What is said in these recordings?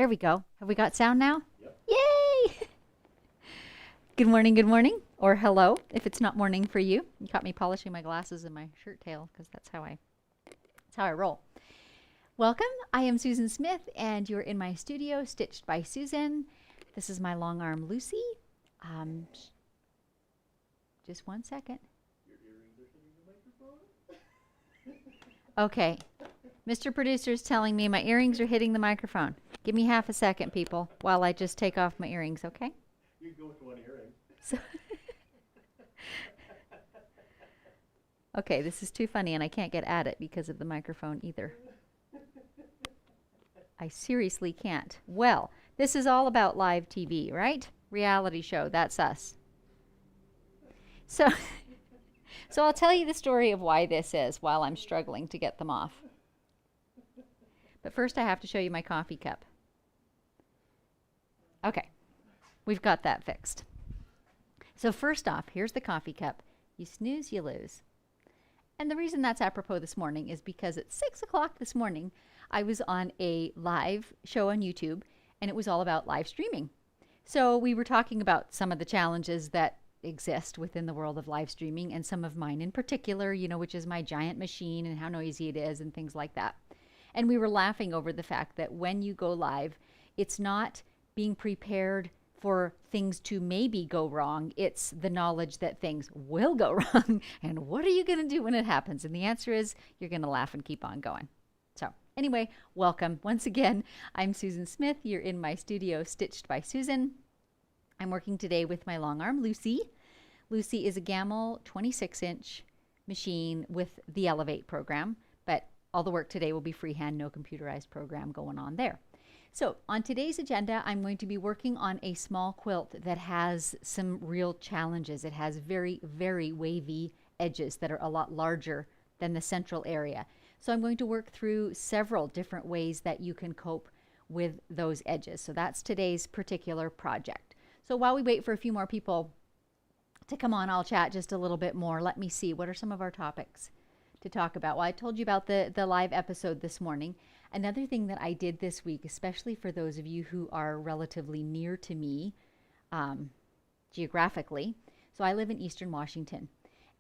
There we go. Have we got sound now? Yep. Yay! Good morning, or hello, if it's not morning for you. You caught me polishing my glasses and my shirt tail because that's how I roll. Welcome. I am Susan Smith, and you're in my studio, Stitched by Susan. This is my long arm Lucy. Just one second. Your earrings are hitting the microphone? Okay. Mr. Producer's telling me my earrings are hitting the microphone. Give me half a second, people, while I just take off my earrings, okay? You can go with one earring. Okay, this is too funny, and I can't get at it because of the microphone either. I seriously can't. Well, this is all about live TV, right? Reality show, that's us. So I'll tell you the story of why this is while I'm struggling to get them off. But first I have to show you my coffee cup. Okay, we've got that fixed. So first off, here's the coffee cup. You snooze, you lose. And the reason that's apropos this morning is because at 6 o'clock this morning, I was on a live show on YouTube, and it was all about live streaming. So we were talking about some of the challenges that exist within the world of live streaming, and some of mine in particular, you know, which is my giant machine and how noisy it is and things like that. And we were laughing over the fact that when you go live, it's not being prepared for things to maybe go wrong. It's the knowledge that things will go wrong. And what are you going to do when it happens? And the answer is you're going to laugh and keep on going. So anyway, welcome. Once again, I'm Susan Smith. You're in my studio, Stitched by Susan. I'm working today with my long arm, Lucy. Lucy is a Gamel 26-inch machine with the Elevate program, but all the work today will be freehand, no computerized program going on there. So on today's agenda, I'm going to be working on a small quilt that has some real challenges. It has very, very wavy edges that are a lot larger than the central area. So I'm going to work through several different ways that you can cope with those edges. So that's today's particular project. So while we wait for a few more people to come on, I'll chat just a little bit more. Let me see, what are some of our topics to talk about? Well, I told you about the live episode this morning. Another thing that I did this week, especially for those of you who are relatively near to me geographically. So I live in Eastern Washington.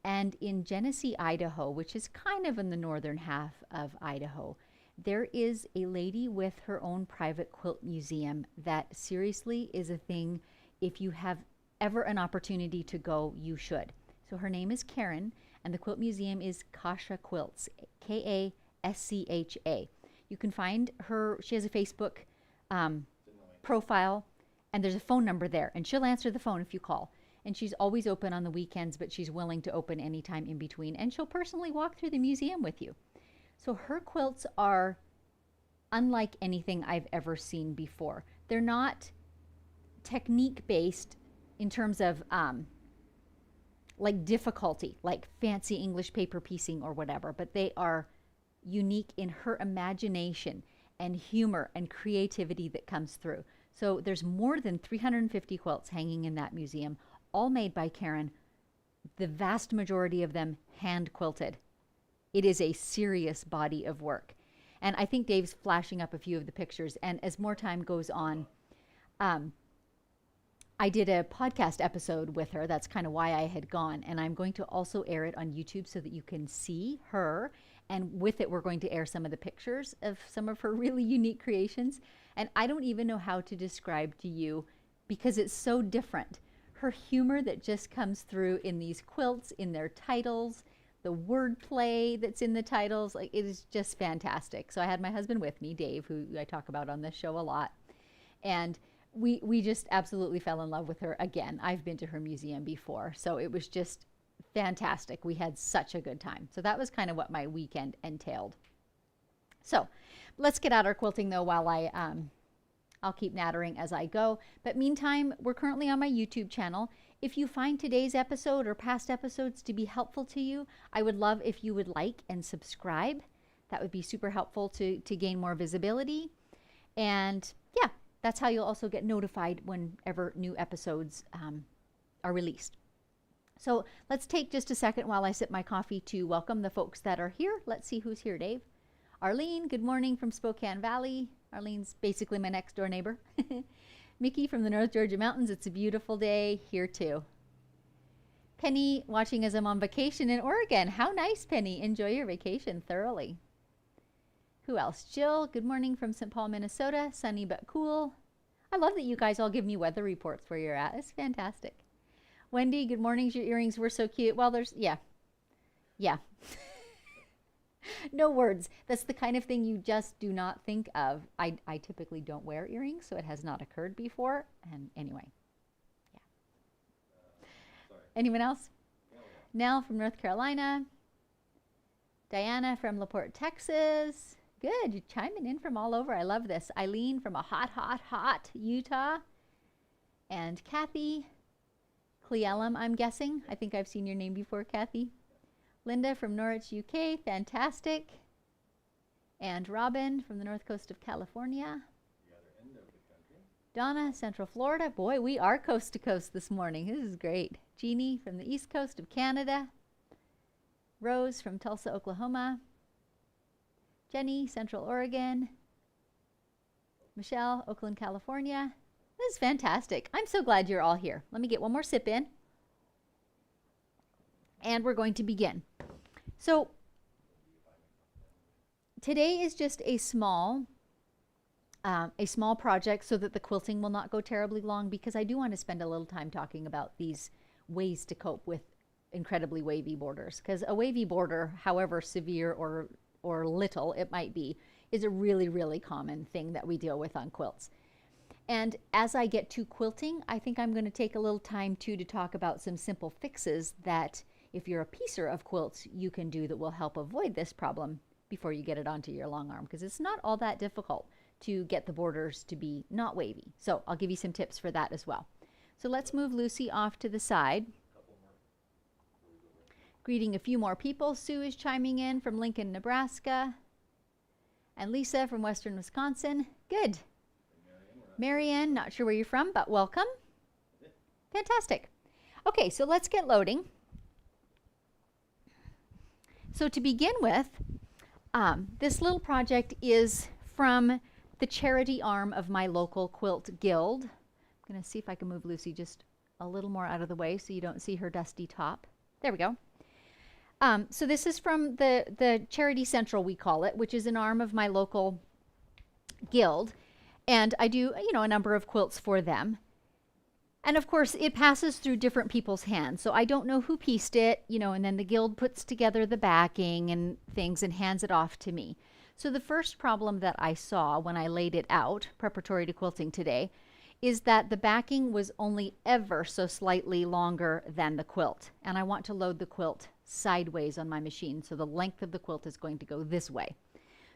And in Genesee, Idaho, which is kind of in the northern half of Idaho, there is a lady with her own private quilt museum that seriously is a thing. If you have ever an opportunity to go, you should. So her name is Karen, and the quilt museum is Kasha Quilts, Kascha. You can find her, she has a Facebook profile, and there's a phone number there, and she'll answer the phone if you call. And she's always open on the weekends, but she's willing to open anytime in between, and she'll personally walk through the museum with you. So her quilts are unlike anything I've ever seen before. They're not technique-based in terms of like difficulty, like fancy English paper piecing or whatever, but they are unique in her imagination and humor and creativity that comes through. So there's more than 350 quilts hanging in that museum, all made by Karen, the vast majority of them hand quilted. It is a serious body of work. And I think Dave's flashing up a few of the pictures, and as more time goes on, I did a podcast episode with her. That's kind of why I had gone. And I'm going to also air it on YouTube so that you can see her. And with it, we're going to air some of the pictures of some of her really unique creations. And I don't even know how to describe to you because it's so different. Her humor that just comes through in these quilts, in their titles, the wordplay that's in the titles, like it is just fantastic. So I had my husband with me, Dave, who I talk about on this show a lot. And we just absolutely fell in love with her again. I've been to her museum before, so it was just fantastic. We had such a good time. So that was kind of what my weekend entailed. So let's get at our quilting though while I'll keep nattering as I go. But meantime, we're currently on my YouTube channel. If you find today's episode or past episodes to be helpful to you, I would love if you would like and subscribe. That would be super helpful to gain more visibility. And yeah, that's how you'll also get notified whenever new episodes are released. So let's take just a second while I sip my coffee to welcome the folks that are here. Let's see who's here, Dave. Arlene, good morning from Spokane Valley. Arlene's basically my next door neighbor. Mickey from the North Georgia mountains. It's a beautiful day here too. Penny watching as I'm on vacation in Oregon. How nice, Penny. Enjoy your vacation thoroughly. Who else? Jill, good morning from St. Paul, Minnesota. Sunny but cool. I love that you guys all give me weather reports where you're at. It's fantastic. Wendy, good morning. Your earrings were so cute. Well, yeah. No words. That's the kind of thing you just do not think of. I typically don't wear earrings, so it has not occurred before. And anyway, yeah. Anyone else? Nell from North Carolina. Diana from LaPorte, Texas. Good. You're chiming in from all over. I love this. Eileen from a hot Utah. And Kathy. Cleellum, I'm guessing. I think I've seen your name before, Kathy. Linda from Norwich, UK. Fantastic. And Robin from the north coast of California. The other end of the country. Donna, Central Florida. Boy, we are coast to coast this morning. This is great. Jeannie from the east coast of Canada. Rose from Tulsa, Oklahoma. Jenny, Central Oregon. Michelle, Oakland, California. This is fantastic. I'm so glad you're all here. Let me get one more sip in. And we're going to begin. So today is just a small project so that the quilting will not go terribly long, because I do want to spend a little time talking about these ways to cope with incredibly wavy borders, because a wavy border, however severe or little it might be, is a really common thing that we deal with on quilts. And as I get to quilting, I think I'm going to take a little time too to talk about some simple fixes that if you're a piecer of quilts you can do that will help avoid this problem before you get it onto your long arm, because it's not all that difficult to get the borders to be not wavy. So I'll give you some tips for that as well. So let's move Lucy off to the side. Greeting a few more people. Sue is chiming in from Lincoln, Nebraska. And Lisa from Western Wisconsin. Good. Marianne, not sure where you're from, but welcome. Fantastic. Okay, so let's get loading. So to begin with, this little project is from the charity arm of my local quilt guild. I'm going to see if I can move Lucy just a little more out of the way so you don't see her dusty top. There we go. So this is from the Charity Central, we call it, which is an arm of my local guild. And I do, a number of quilts for them. And of course, it passes through different people's hands. So I don't know who pieced it, and then the guild puts together the backing and things and hands it off to me. So the first problem that I saw when I laid it out, preparatory to quilting today, is that the backing was only ever so slightly longer than the quilt. And I want to load the quilt sideways on my machine, so the length of the quilt is going to go this way.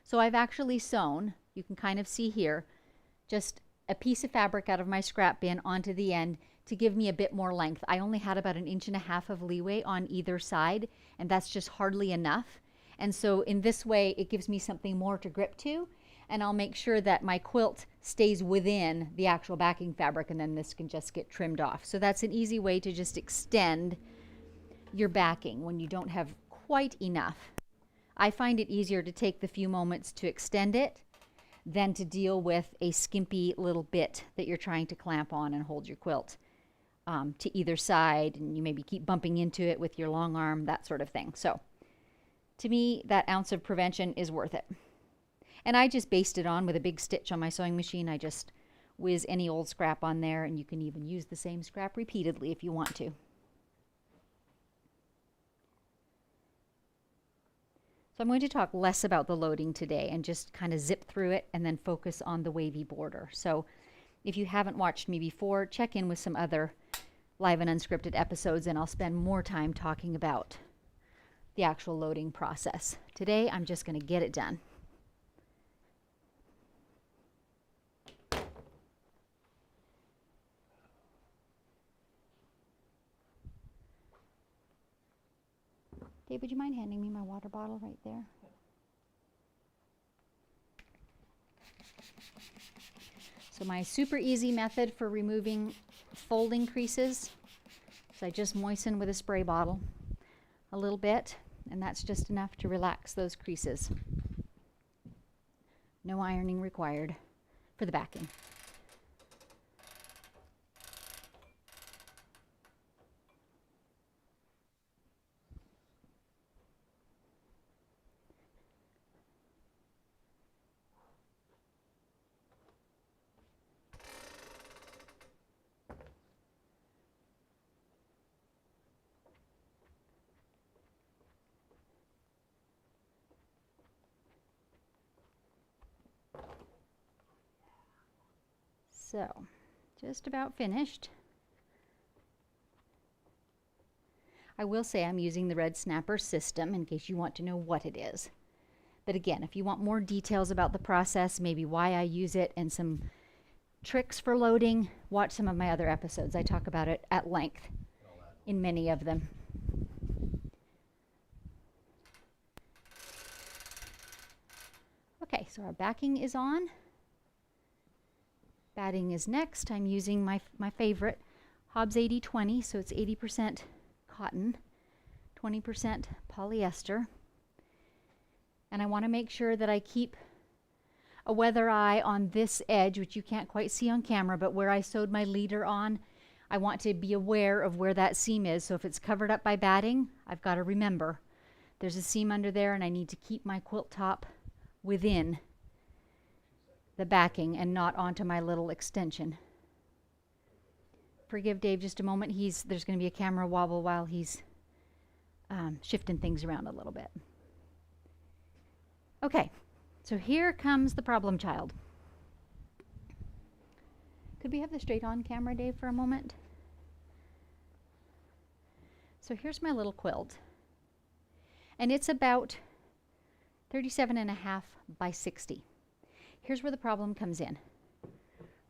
So I've actually sewn, you can kind of see here, just a piece of fabric out of my scrap bin onto the end to give me a bit more length. I only had about 1.5 inches of leeway on either side, and that's just hardly enough. And so in this way, it gives me something more to grip to, and I'll make sure that my quilt stays within the actual backing fabric, and then this can just get trimmed off. So that's an easy way to just extend your backing when you don't have quite enough. I find it easier to take the few moments to extend it than to deal with a skimpy little bit that you're trying to clamp on and hold your quilt to either side, and you maybe keep bumping into it with your long arm, that sort of thing. So to me, that ounce of prevention is worth it. And I just baste it on with a big stitch on my sewing machine. I just whiz any old scrap on there, and you can even use the same scrap repeatedly if you want to. So I'm going to talk less about the loading today and just kind of zip through it and then focus on the wavy border. So if you haven't watched me before, check in with some other live and unscripted episodes, and I'll spend more time talking about the actual loading process. Today, I'm just going to get it done. Dave, would you mind handing me my water bottle right there? So my super easy method for removing folding creases is I just moisten with a spray bottle a little bit, and that's just enough to relax those creases. No ironing required. for the backing. So, just about finished. I will say I'm using the red snapper system in case you want to know what it is. But again, if you want more details about the process, maybe why I use it and some tricks for loading, watch some of my other episodes. I talk about it at length in many of them. Okay, so our backing is on. Batting is next. I'm using my favorite, Hobbs 80/20, so it's 80% cotton, 20% polyester. And I want to make sure that I keep a weather eye on this edge, which you can't quite see on camera, but where I sewed my leader on, I want to be aware of where that seam is. So if it's covered up by batting, I've got to remember there's a seam under there and I need to keep my quilt top within the backing and not onto my little extension. Forgive Dave just a moment. There's going to be a camera wobble while he's shifting things around a little bit. Okay, so here comes the problem child. Could we have the straight on camera, Dave, for a moment? So here's my little quilt. And it's about 37.5 by 60. Here's where the problem comes in.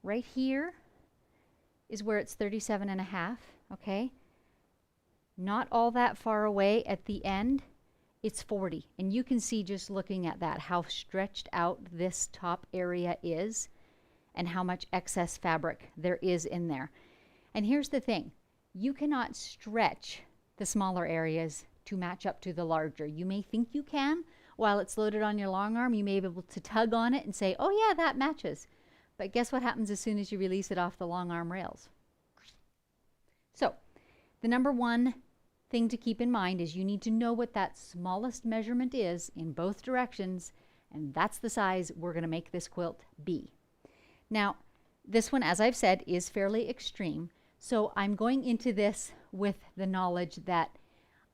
Right here is where it's 37.5, okay? Not all that far away at the end, it's 40. And you can see just looking at that how stretched out this top area is and how much excess fabric there is in there. And here's the thing, you cannot stretch the smaller areas to match up to the larger. You may think you can. While it's loaded on your long arm, you may be able to tug on it and say, oh yeah, that matches. But guess what happens as soon as you release it off the long arm rails? So the number one thing to keep in mind is you need to know what that smallest measurement is in both directions, and that's the size we're going to make this quilt be. Now, this one, as I've said, is fairly extreme. So I'm going into this with the knowledge that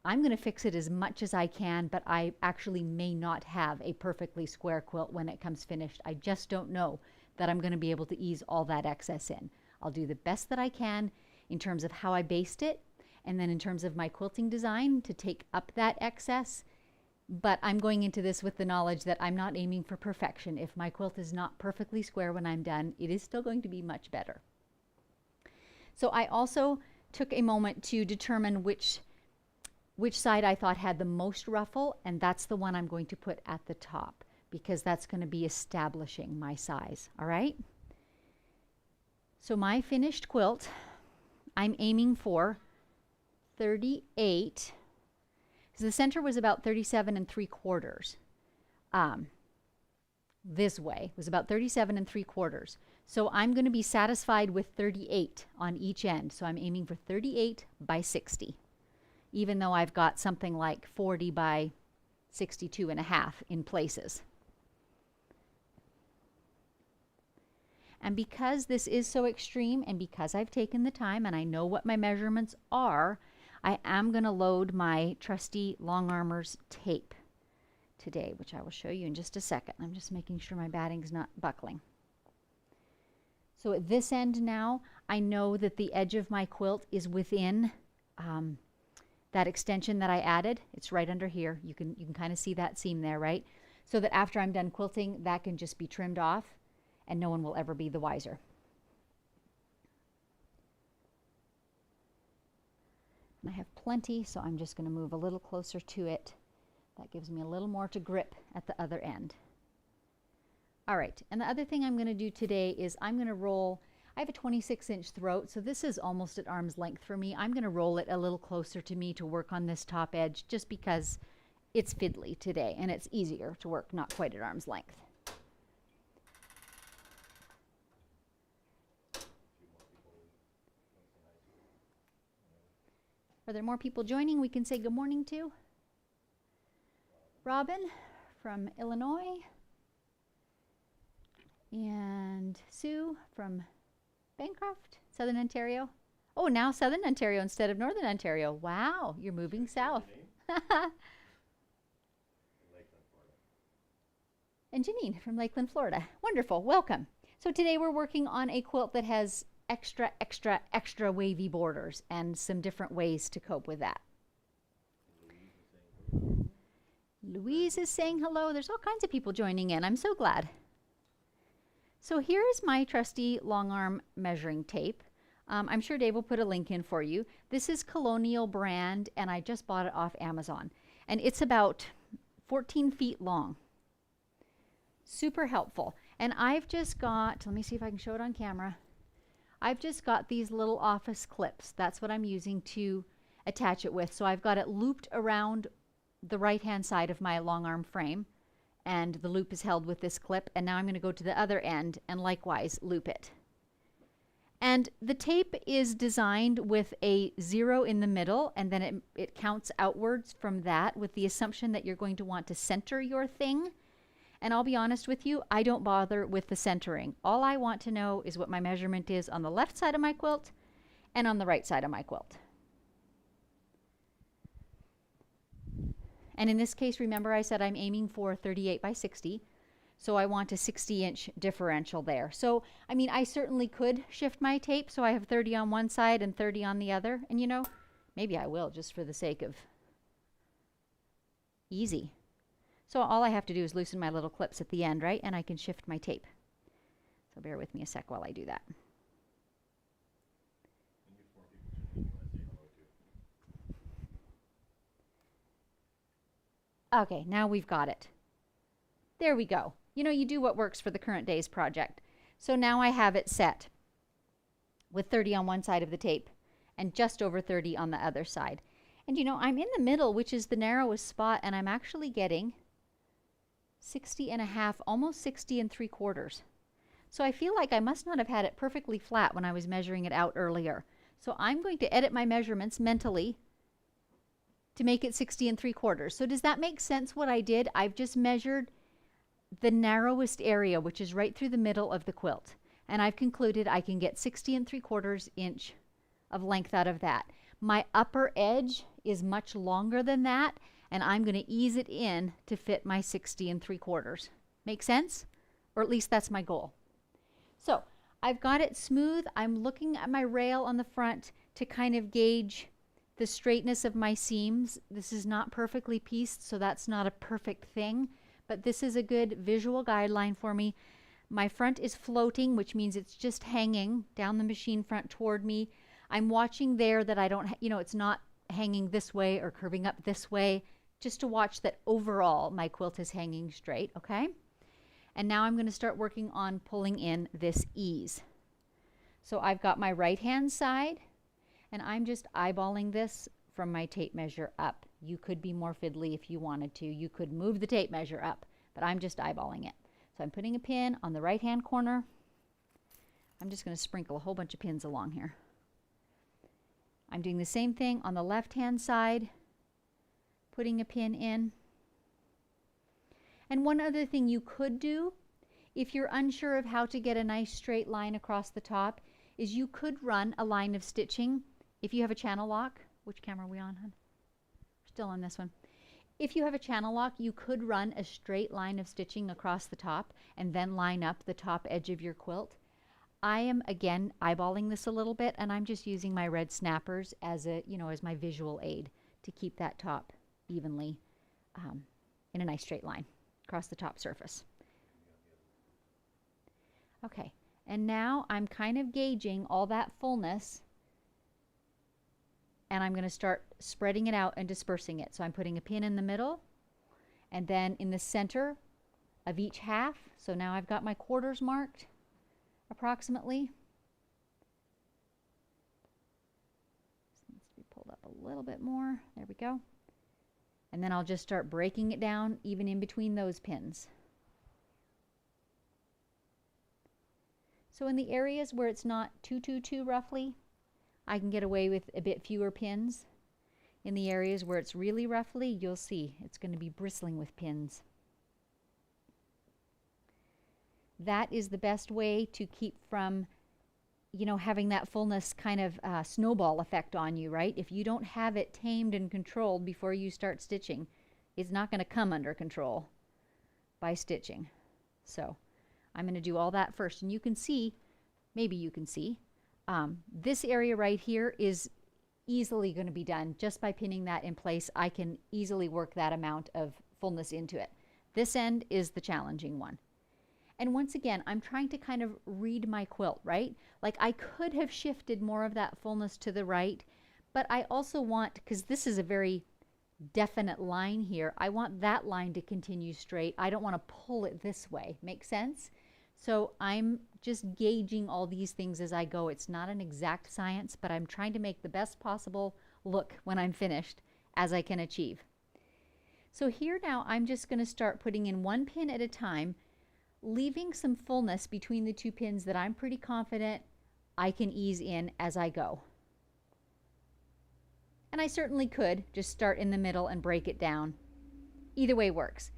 I'm going to fix it as much as I can, but I actually may not have a perfectly square quilt when it comes finished. I just don't know that I'm going to be able to ease all that excess in. I'll do the best that I can in terms of how I based it, and then in terms of my quilting design to take up that excess. But I'm going into this with the knowledge that I'm not aiming for perfection. If my quilt is not perfectly square when I'm done, it is still going to be much better. So I also took a moment to determine which side I thought had the most ruffle, and that's the one I'm going to put at the top because that's going to be establishing my size, all right? So my finished quilt, I'm aiming for 38. So the center was about 37 3/4. This way was about 37 3/4. So I'm going to be satisfied with 38 on each end. So I'm aiming for 38 by 60. Even though I've got something like 40 by 62.5 in places. And because this is so extreme and because I've taken the time and I know what my measurements are, I am going to load my trusty long armor's tape today, which I will show you in just a second. I'm just making sure my batting's not buckling. So at this end now, I know that the edge of my quilt is within that extension that I added. It's right under here. You can kind of see that seam there, right? So that after I'm done quilting, that can just be trimmed off and no one will ever be the wiser. And I have plenty, so I'm just going to move a little closer to it. That gives me a little more to grip at the other end. All right, and the other thing I'm going to do today is I'm going to roll. I have a 26-inch throat, so this is almost at arm's length for me. I'm going to roll it a little closer to me to work on this top edge just because it's fiddly today and it's easier to work not quite at arm's length. Are there more people joining we can say good morning to? Robin from Illinois. And Sue from Bancroft, Southern Ontario. Oh, now Southern Ontario instead of Northern Ontario. Wow, you're moving south. And Janine from Lakeland, Florida. Wonderful, welcome. So today we're working on a quilt that has extra wavy borders and some different ways to cope with that. Louise is saying hello. There's all kinds of people joining in. I'm so glad. So here is my trusty long arm measuring tape. I'm sure Dave will put a link in for you. This is Colonial brand, and I just bought it off Amazon. And it's about 14 feet long. Super helpful. And I've just got, let me see if I can show it on camera. I've just got these little office clips. That's what I'm using to attach it with. So I've got it looped around the right-hand side of my long arm frame, and the loop is held with this clip, and now I'm going to go to the other end and likewise loop it. And the tape is designed with a 0 in the middle, and then it counts outwards from that with the assumption that you're going to want to center your thing. And I'll be honest with you, I don't bother with the centering. All I want to know is what my measurement is on the left side of my quilt and on the right side of my quilt. And in this case, remember I said I'm aiming for 38 by 60. So I want a 60-inch differential there. So, I mean, I certainly could shift my tape so I have 30 on one side and 30 on the other. And you know, maybe I will just for the sake of easy. So all I have to do is loosen my little clips at the end, right? And I can shift my tape. So bear with me a sec while I do that. Okay, now we've got it. There we go. You know, you do what works for the current day's project. So now I have it set with 30 on one side of the tape and just over 30 on the other side. And you know, I'm in the middle, which is the narrowest spot, and I'm actually getting 60.5, almost 60 3/4. So I feel like I must not have had it perfectly flat when I was measuring it out earlier. So I'm going to edit my measurements mentally to make it 60 3/4. So does that make sense what I did? I've just measured the narrowest area, which is right through the middle of the quilt. And I've concluded I can get 60 3/4 inch of length out of that. My upper edge is much longer than that, and I'm going to ease it in to fit my 60 3/4. Make sense? Or at least that's my goal. So I've got it smooth. I'm looking at my rail on the front to kind of gauge the straightness of my seams. This is not perfectly pieced, so that's not a perfect thing, but this is a good visual guideline for me. My front is floating, which means it's just hanging down the machine front toward me. I'm watching there that I don't, you know, it's not hanging this way or curving up this way, just to watch that overall my quilt is hanging straight, okay? And now I'm going to start working on pulling in this ease. So I've got my right hand side, and I'm just eyeballing this from my tape measure up. You could be more fiddly if you wanted to. You could move the tape measure up, but I'm just eyeballing it. So I'm putting a pin on the right hand corner. I'm just going to sprinkle a whole bunch of pins along here. I'm doing the same thing on the left hand side, putting a pin in. And one other thing you could do, if you're unsure of how to get a nice straight line across the top, is you could run a line of stitching. If you have a channel lock, which camera are we on, hon? We're still on this one. If you have a channel lock, you could run a straight line of stitching across the top and then line up the top edge of your quilt. I am, again, eyeballing this a little bit, and I'm just using my red snappers as a, you know, as my visual aid to keep that top evenly in a nice straight line across the top surface. Okay, and now I'm kind of gauging all that fullness, and I'm going to start spreading it out and dispersing it. So I'm putting a pin in the middle, and then in the center of each half. So now I've got my quarters marked approximately. This needs to be pulled up a little bit more. There we go. And then I'll just start breaking it down even in between those pins. So in the areas where it's not too roughly, I can get away with a bit fewer pins. in the areas where it's really ruffly, you'll see it's going to be bristling with pins. That is the best way to keep from, you know, having that fullness kind of snowball effect on you, right? If you don't have it tamed and controlled before you start stitching, it's not going to come under control by stitching. So I'm going to do all that first. And you can see, maybe you can see, this area right here is easily going to be done just by pinning that in place. I can easily work that amount of fullness into it. This end is the challenging one. And once again, I'm trying to kind of read my quilt, right? Like I could have shifted more of that fullness to the right, but I also want, because this is a very definite line here, I want that line to continue straight. I don't want to pull it this way. Make sense? So I'm just gauging all these things as I go. It's not an exact science, but I'm trying to make the best possible look when I'm finished as I can achieve. So here now I'm just going to start putting in one pin at a time, leaving some fullness between the two pins that I'm pretty confident I can ease in as I go. And I certainly could just start in the middle and break it down. Either way works.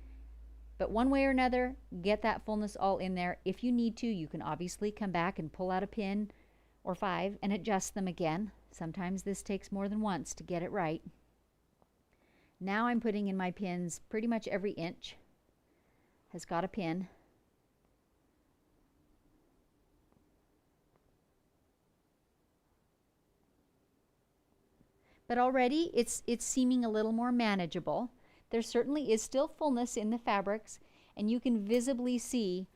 But one way or another, get that fullness all in there. If you need to, you can obviously come back and pull out a pin or 5 and adjust them again. Sometimes this takes more than once to get it right. Now I'm putting in my pins. Pretty much every inch has got a pin. But already it's seeming a little more manageable. There certainly is still fullness in the fabrics, and you can visibly see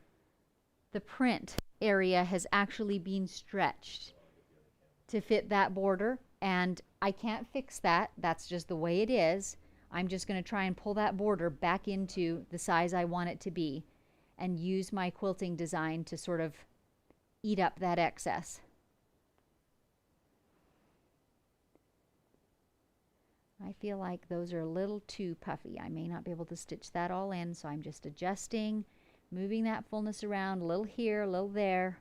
the print area has actually been stretched to fit that border, and I can't fix that. That's just the way it is. I'm just going to try and pull that border back into the size I want it to be and use my quilting design to sort of eat up that excess. I feel like those are a little too puffy. I may not be able to stitch that all in, so I'm just adjusting, moving that fullness around, a little here, a little there.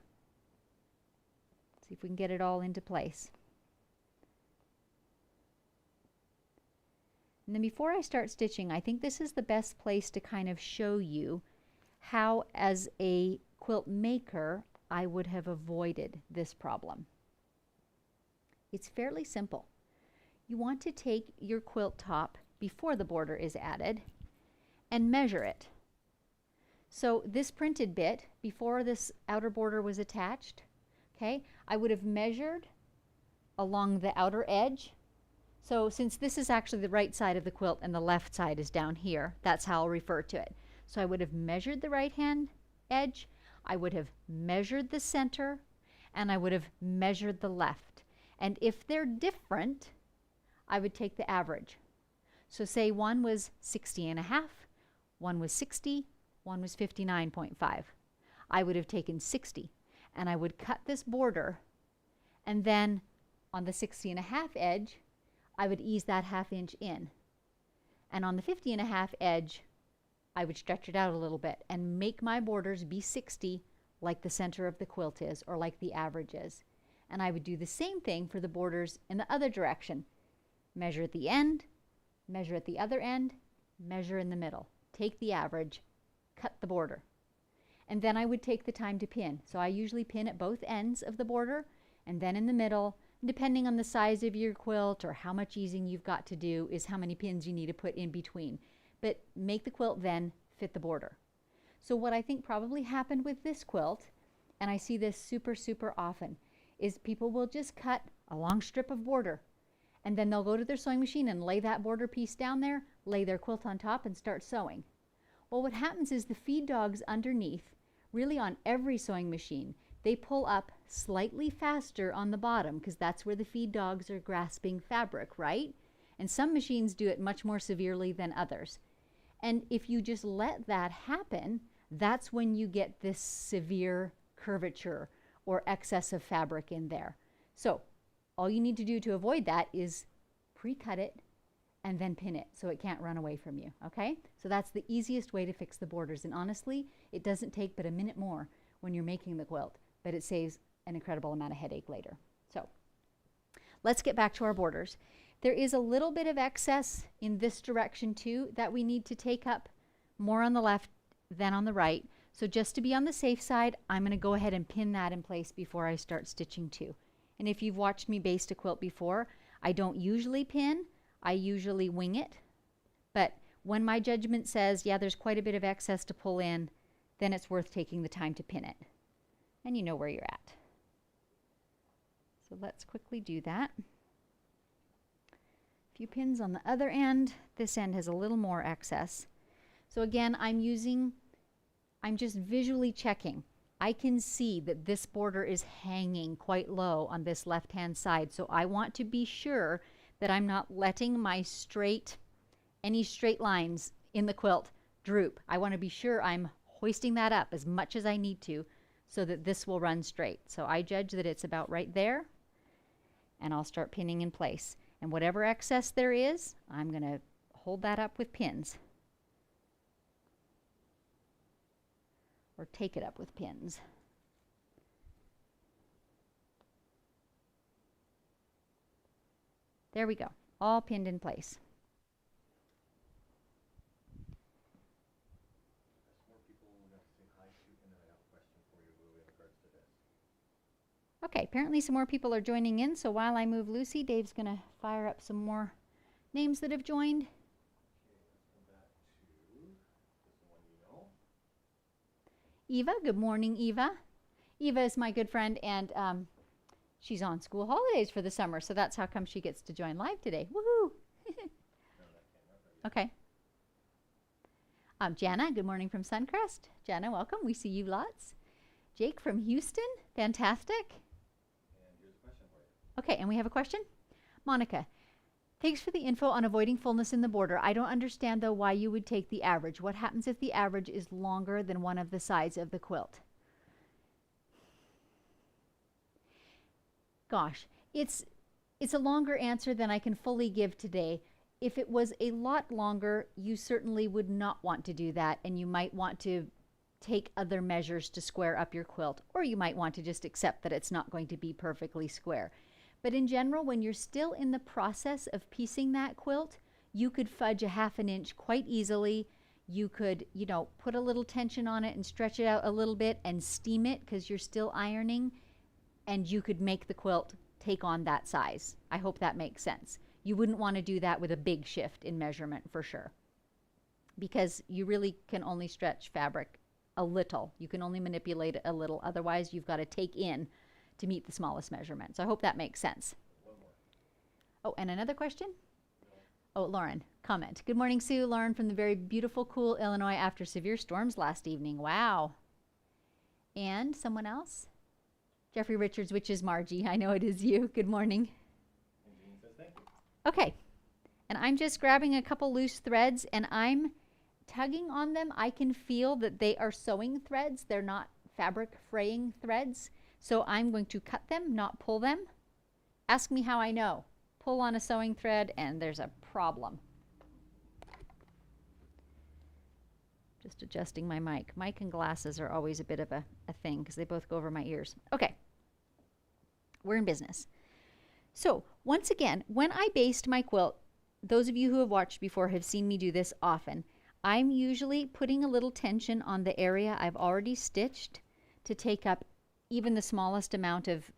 See if we can get it all into place. And then before I start stitching, I think this is the best place to kind of show you how, as a quilt maker, I would have avoided this problem. It's fairly simple. You want to take your quilt top before the border is added and measure it. So this printed bit, before this outer border was attached, okay, I would have measured along the outer edge. So since this is actually the right side of the quilt and the left side is down here, that's how I'll refer to it. So I would have measured the right hand edge, I would have measured the center, and I would have measured the left. And if they're different, I would take the average. So say one was 60.5, one was 60, one was 59.5. I would have taken 60 and I would cut this border, and then on the 60.5 edge, I would ease that 1/2 inch in. And on the 50.5 edge, I would stretch it out a little bit and make my borders be 60 like the center of the quilt is, or like the average is. And I would do the same thing for the borders in the other direction. Measure at the end, measure at the other end, measure in the middle. Take the average, cut the border. And then I would take the time to pin. So I usually pin at both ends of the border and then in the middle. Depending on the size of your quilt or how much easing you've got to do is how many pins you need to put in between. But make the quilt then fit the border. So what I think probably happened with this quilt, and I see this super often, is people will just cut a long strip of border, and then they'll go to their sewing machine and lay that border piece down there, lay their quilt on top, and start sewing. Well, what happens is the feed dogs underneath, really on every sewing machine, they pull up slightly faster on the bottom because that's where the feed dogs are grasping fabric, right? And some machines do it much more severely than others. And if you just let that happen, that's when you get this severe curvature or excess of fabric in there. So all you need to do to avoid that is pre-cut it and then pin it so it can't run away from you, okay? So that's the easiest way to fix the borders. And honestly, it doesn't take but a minute more when you're making the quilt, but it saves an incredible amount of headache later. So let's get back to our borders. There is a little bit of excess in this direction too that we need to take up, more on the left than on the right. So just to be on the safe side, I'm going to go ahead and pin that in place before I start stitching too. And if you've watched me baste a quilt before, I don't usually pin, I usually wing it. But when my judgment says, yeah, there's quite a bit of excess to pull in, then it's worth taking the time to pin it. And you know where you're at. So let's quickly do that. A few pins on the other end. This end has a little more excess. So again, I'm just visually checking. I can see that this border is hanging quite low on this left-hand side. So I want to be sure that I'm not letting my any straight lines in the quilt droop. I want to be sure I'm hoisting that up as much as I need to so that this will run straight. So I judge that it's about right there, and I'll start pinning in place. And whatever excess there is, I'm going to hold that up with pins. Or take it up with pins. There we go, all pinned in place. Okay, apparently some more people are joining in, so while I move Lucy, Dave's going to fire up some more names that have joined. Okay, let's come back to this one you know. Eva, good morning, Eva. Eva is my good friend, and she's on school holidays for the summer, so that's how come she gets to join live today. Woohoo! Okay. Jana, good morning from Suncrest. Jana, welcome. We see you lots. Jake from Houston, fantastic. And here's a question for you. Okay, and we have a question. Monica, thanks for the info on avoiding fullness in the border. I don't understand, though, why you would take the average. What happens if the average is longer than one of the sides of the quilt? Gosh, it's a longer answer than I can fully give today. If it was a lot longer, you certainly would not want to do that, and you might want to take other measures to square up your quilt, or you might want to just accept that it's not going to be perfectly square. But in general, when you're still in the process of piecing that quilt, you could fudge a ½ an inch quite easily. You could, put a little tension on it and stretch it out a little bit and steam it because you're still ironing, and you could make the quilt take on that size. I hope that makes sense. You wouldn't want to do that with a big shift in measurement for sure, because you really can only stretch fabric a little. You can only manipulate it a little. Otherwise, you've got to take in to meet the smallest measurement. So I hope that makes sense. One more. Oh, and another question? No. Oh, Lauren, comment. Good morning, Sue. Lauren from the very beautiful, cool Illinois after severe storms last evening. Wow. And someone else? Jeffrey Richards, which is Margie. I know it is you. Good morning. And Jean says thank you. Okay. And I'm just grabbing a couple loose threads, and I'm tugging on them. I can feel that they are sewing threads. They're not fabric fraying threads. So I'm going to cut them, not pull them. Ask me how I know. Pull on a sewing thread and there's a problem. Just adjusting my mic. Mic and glasses are always a bit of a thing because they both go over my ears. Okay, we're in business. So once again, when I baste my quilt, those of you who have watched before have seen me do this often. I'm usually putting a little tension on the area I've already stitched to take up even the smallest amount of,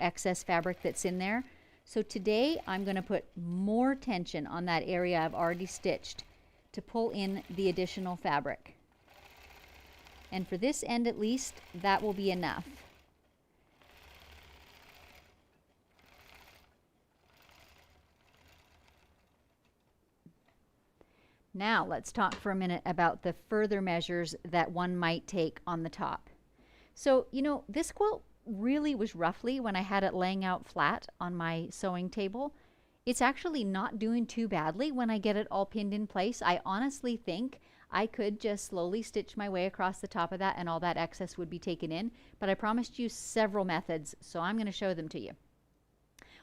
excess fabric that's in there. So today I'm going to put more tension on that area I've already stitched to pull in the additional fabric. And for this end at least, that will be enough. Now let's talk for a minute about the further measures that one might take on the top. So, this quilt really was roughly when I had it laying out flat on my sewing table. It's actually not doing too badly when I get it all pinned in place. I honestly think I could just slowly stitch my way across the top of that and all that excess would be taken in. But I promised you several methods, so I'm going to show them to you.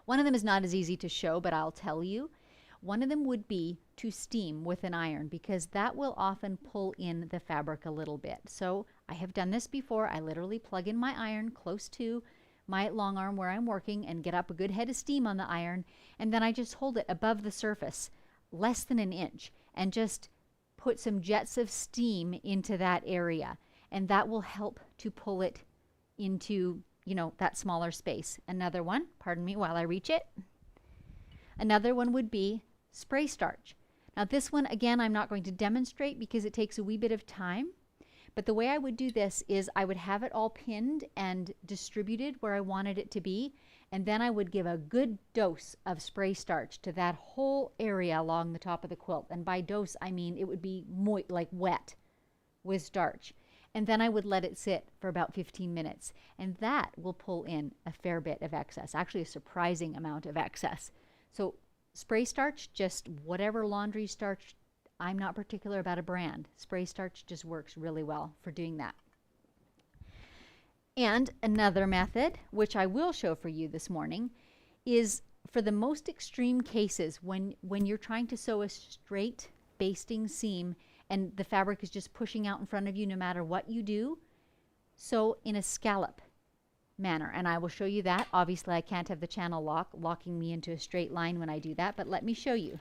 One of them is not as easy to show, but I'll tell you. One of them would be to steam with an iron, because that will often pull in the fabric a little bit. So I have done this before. I literally plug in my iron close to my long arm where I'm working and get up a good head of steam on the iron, and then I just hold it above the surface, less than an inch, and just put some jets of steam into that area, and that will help to pull it into, you know, that smaller space. Another one, pardon me while I reach it. Another one would be spray starch. Now this one, again, I'm not going to demonstrate because it takes a wee bit of time, but the way I would do this is I would have it all pinned and distributed where I wanted it to be, and then I would give a good dose of spray starch to that whole area along the top of the quilt. And by dose, I mean it would be moist, like wet with starch. And then I would let it sit for about 15 minutes, and that will pull in a fair bit of excess, actually a surprising amount of excess. So spray starch, just whatever laundry starch, I'm not particular about a brand. Spray starch just works really well for doing that. And another method, which I will show for you this morning, is for the most extreme cases when you're trying to sew a straight basting seam and the fabric is just pushing out in front of you no matter what you do, sew in a scallop manner. And I will show you that. Obviously, I can't have the channel locking me into a straight line when I do that, but let me show you.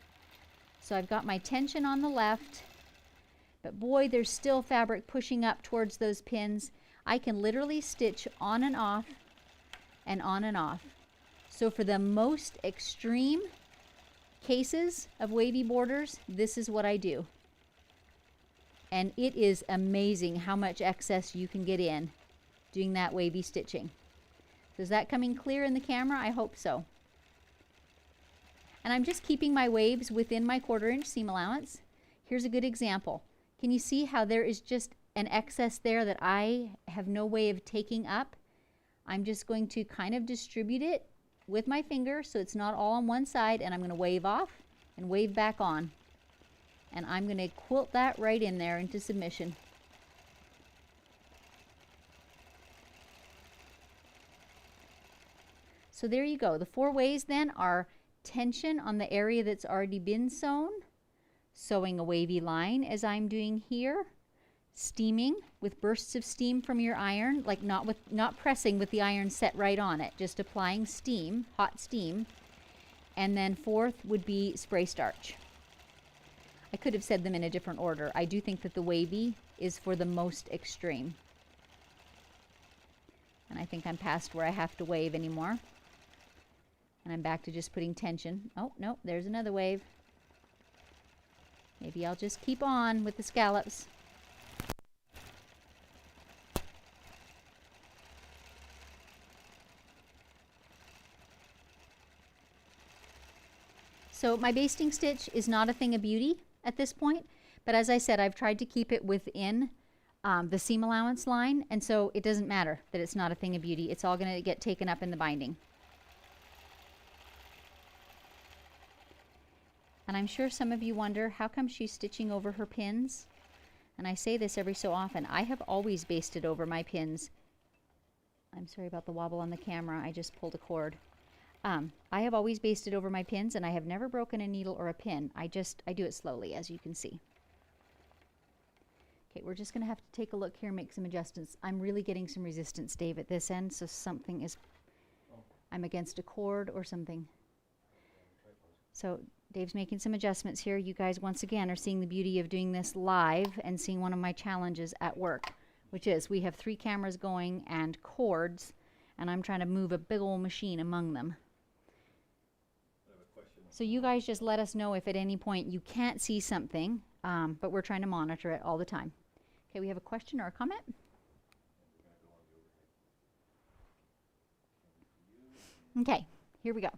So I've got my tension on the left, but boy, there's still fabric pushing up towards those pins. I can literally stitch on and off and on and off. So for the most extreme cases of wavy borders, this is what I do. And it is amazing how much excess you can get in doing that wavy stitching. So is that coming clear in the camera? I hope so. And I'm just keeping my waves within my 1/4 inch seam allowance. Here's a good example. Can you see how there is just an excess there that I have no way of taking up? I'm just going to kind of distribute it with my finger so it's not all on one side, and I'm going to wave off and wave back on. And I'm going to quilt that right in there into submission. So there you go. The 4 ways then are tension on the area that's already been sewn, sewing a wavy line as I'm doing here, steaming with bursts of steam from your iron, like not pressing with the iron set right on it, just applying steam, hot steam. And then 4th would be spray starch. I could have said them in a different order. I do think that the wavy is for the most extreme. And I think I'm past where I have to wave anymore. And I'm back to just putting tension. Oh, no, there's another wave. Maybe I'll just keep on with the scallops. So my basting stitch is not a thing of beauty at this point, but as I said, I've tried to keep it within the seam allowance line, and so it doesn't matter that it's not a thing of beauty. It's all going to get taken up in the binding. And I'm sure some of you wonder, how come she's stitching over her pins? And I say this every so often. I have always basted over my pins. I'm sorry about the wobble on the camera. I just pulled a cord. I have always basted over my pins, and I have never broken a needle or a pin. I do it slowly, as you can see. Okay, we're just going to have to take a look here and make some adjustments. I'm really getting some resistance, Dave, at this end, so something is, I'm against a cord or something. So Dave's making some adjustments here. You guys, once again, are seeing the beauty of doing this live and seeing one of my challenges at work, which is we have 3 cameras going and cords, and I'm trying to move a big old machine among them. So you guys just let us know if at any point you can't see something, but we're trying to monitor it all the time. Okay, we have a question or a comment? Okay, here we go.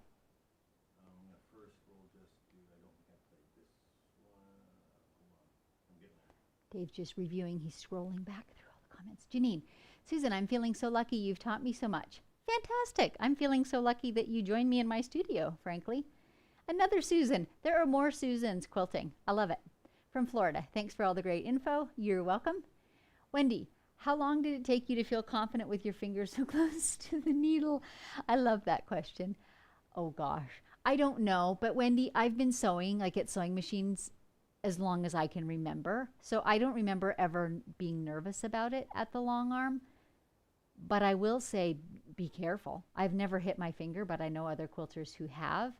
Dave's just reviewing. He's scrolling back through all the comments. Janine, Susan, I'm feeling so lucky you've taught me so much. Fantastic. I'm feeling so lucky that you joined me in my studio, frankly. Another Susan. There are more Susans quilting. I love it. From Florida. Thanks for all the great info. You're welcome. Wendy, how long did it take you to feel confident with your fingers so close to the needle? I love that question. Oh gosh. I don't know, but Wendy, I've been sewing, like at sewing machines, as long as I can remember. So I don't remember ever being nervous about it at the long arm. But I will say be careful. I've never hit my finger, but I know other quilters who have.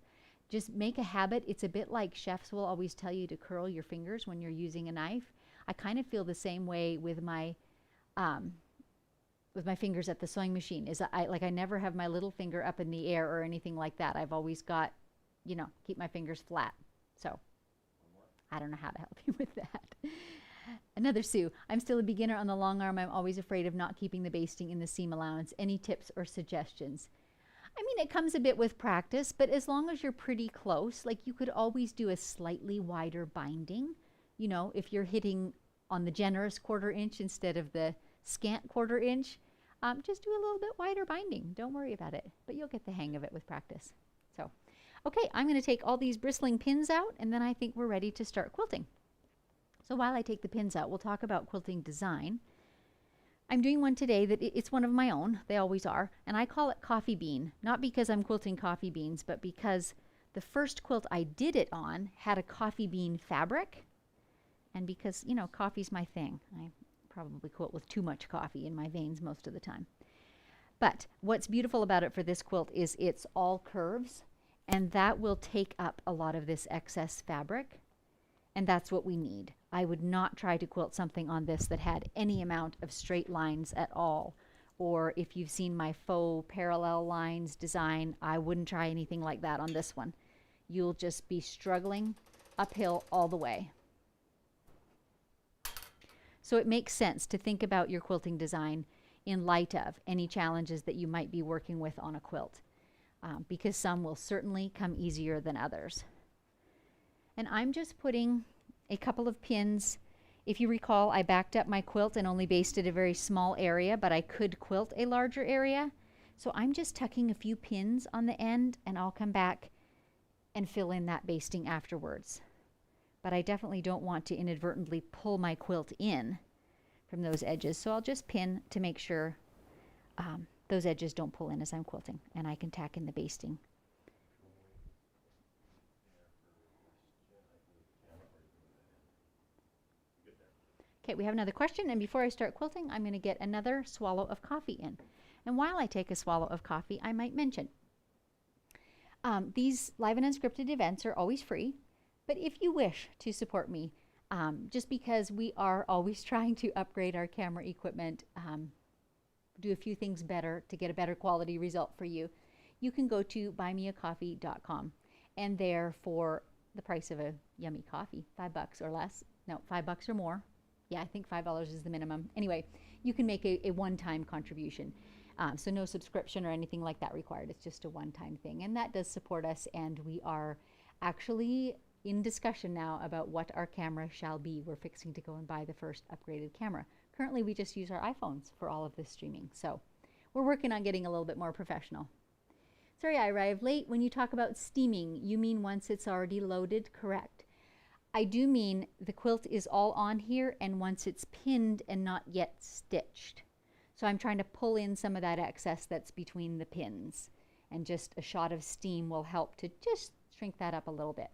Just make a habit. It's a bit like chefs will always tell you to curl your fingers when you're using a knife. I kind of feel the same way with my fingers at the sewing machine. I never have my little finger up in the air or anything like that. I've always got, keep my fingers flat. So I don't know how to help you with that. Another Sue. I'm still a beginner on the long arm. I'm always afraid of not keeping the basting in the seam allowance. Any tips or suggestions? I mean, it comes a bit with practice, but as long as you're pretty close, like you could always do a slightly wider binding. If you're hitting on the generous 1/4 inch instead of the scant 1/4 inch, just do a little bit wider binding. Don't worry about it, but you'll get the hang of it with practice. So, okay, I'm going to take all these bristling pins out, and then I think we're ready to start quilting. So while I take the pins out, we'll talk about quilting design. I'm doing one today that it's one of my own. They always are. And I call it coffee bean, not because I'm quilting coffee beans, but because the first quilt I did it on had a coffee bean fabric. And because, coffee's my thing. I probably quilt with too much coffee in my veins most of the time. But what's beautiful about it for this quilt is it's all curves, and that will take up a lot of this excess fabric. And that's what we need. I would not try to quilt something on this that had any amount of straight lines at all. Or if you've seen my faux parallel lines design, I wouldn't try anything like that on this one. You'll just be struggling uphill all the way. So it makes sense to think about your quilting design in light of any challenges that you might be working with on a quilt, because some will certainly come easier than others. And I'm just putting a couple of pins. If you recall, I backed up my quilt and only basted a very small area, but I could quilt a larger area. So I'm just tucking a few pins on the end, and I'll come back and fill in that basting afterwards. But I definitely don't want to inadvertently pull my quilt in from those edges. So I'll just pin to make sure those edges don't pull in as I'm quilting, and I can tack in the basting. Okay, we have another question, and before I start quilting, I'm going to get another swallow of coffee in. And while I take a swallow of coffee, I might mention, these live and unscripted events are always free, but if you wish to support me, just because we are always trying to upgrade our camera equipment, do a few things better to get a better quality result for you, you can go to buymeacoffee.com, and there for the price of a yummy coffee, $5 or less, no, $5 or more. Yeah, I think $5 is the minimum. Anyway, you can make a one-time contribution. So no subscription or anything like that required. It's just a one-time thing. And that does support us. And we are actually in discussion now about what our camera shall be. We're fixing to go and buy the first upgraded camera. Currently, we just use our iPhones for all of this streaming. So we're working on getting a little bit more professional. Sorry, I arrived late. When you talk about steaming, you mean once it's already loaded? Correct. I do mean the quilt is all on here, and once it's pinned and not yet stitched. So I'm trying to pull in some of that excess that's between the pins, and just a shot of steam will help to just shrink that up a little bit.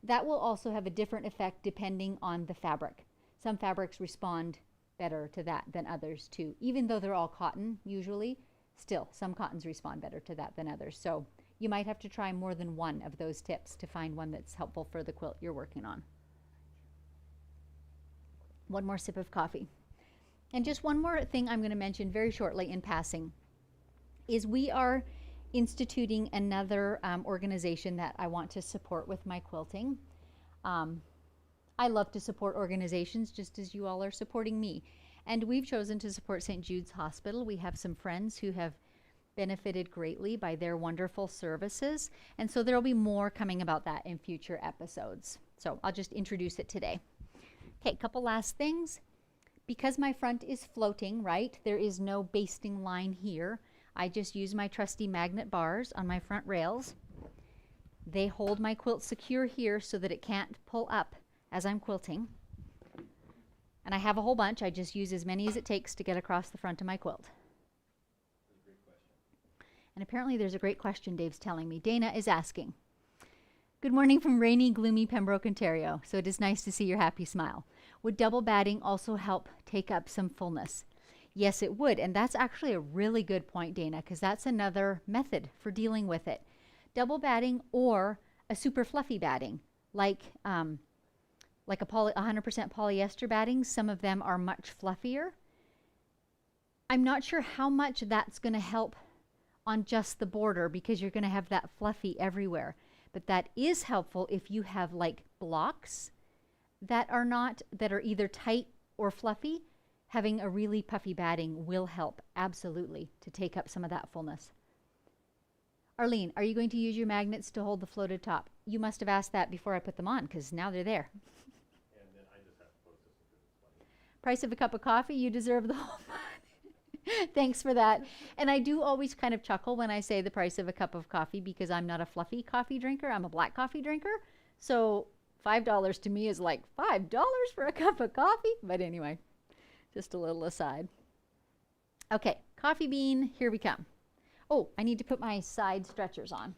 That will also have a different effect depending on the fabric. Some fabrics respond better to that than others too. Even though they're all cotton usually, still some cottons respond better to that than others. So you might have to try more than one of those tips to find one that's helpful for the quilt you're working on. One more sip of coffee. And just one more thing I'm going to mention very shortly in passing is we are instituting another organization that I want to support with my quilting. I love to support organizations just as you all are supporting me. And we've chosen to support St. Jude's Hospital. We have some friends who have benefited greatly by their wonderful services. And so there'll be more coming about that in future episodes. So I'll just introduce it today. Okay, a couple last things. Because my front is floating, right, there is no basting line here. I just use my trusty magnet bars on my front rails. They hold my quilt secure here so that it can't pull up as I'm quilting. And I have a whole bunch. I just use as many as it takes to get across the front of my quilt. And apparently there's a great question Dave's telling me. Dana is asking, good morning from rainy, gloomy Pembroke, Ontario. So it is nice to see your happy smile. Would double batting also help take up some fullness? Yes, it would. And that's actually a really good point, Dana, because that's another method for dealing with it. Double batting or a super fluffy batting, like a 100% polyester batting. Some of them are much fluffier. I'm not sure how much that's going to help on just the border because you're going to have that fluffy everywhere. But that is helpful if you have like blocks that are either tight or fluffy. Having a really puffy batting will help absolutely to take up some of that fullness. Arlene, are you going to use your magnets to hold the floated top? You must have asked that before I put them on because now they're there. And then I just have to post this because it's funny. Price of a cup of coffee, you deserve the whole month. Thanks for that. And I do always kind of chuckle when I say the price of a cup of coffee because I'm not a fluffy coffee drinker. I'm a black coffee drinker. So $5 to me is like $5 for a cup of coffee. But anyway, just a little aside. Okay, coffee bean, here we come. Oh, I need to put my side stretchers on.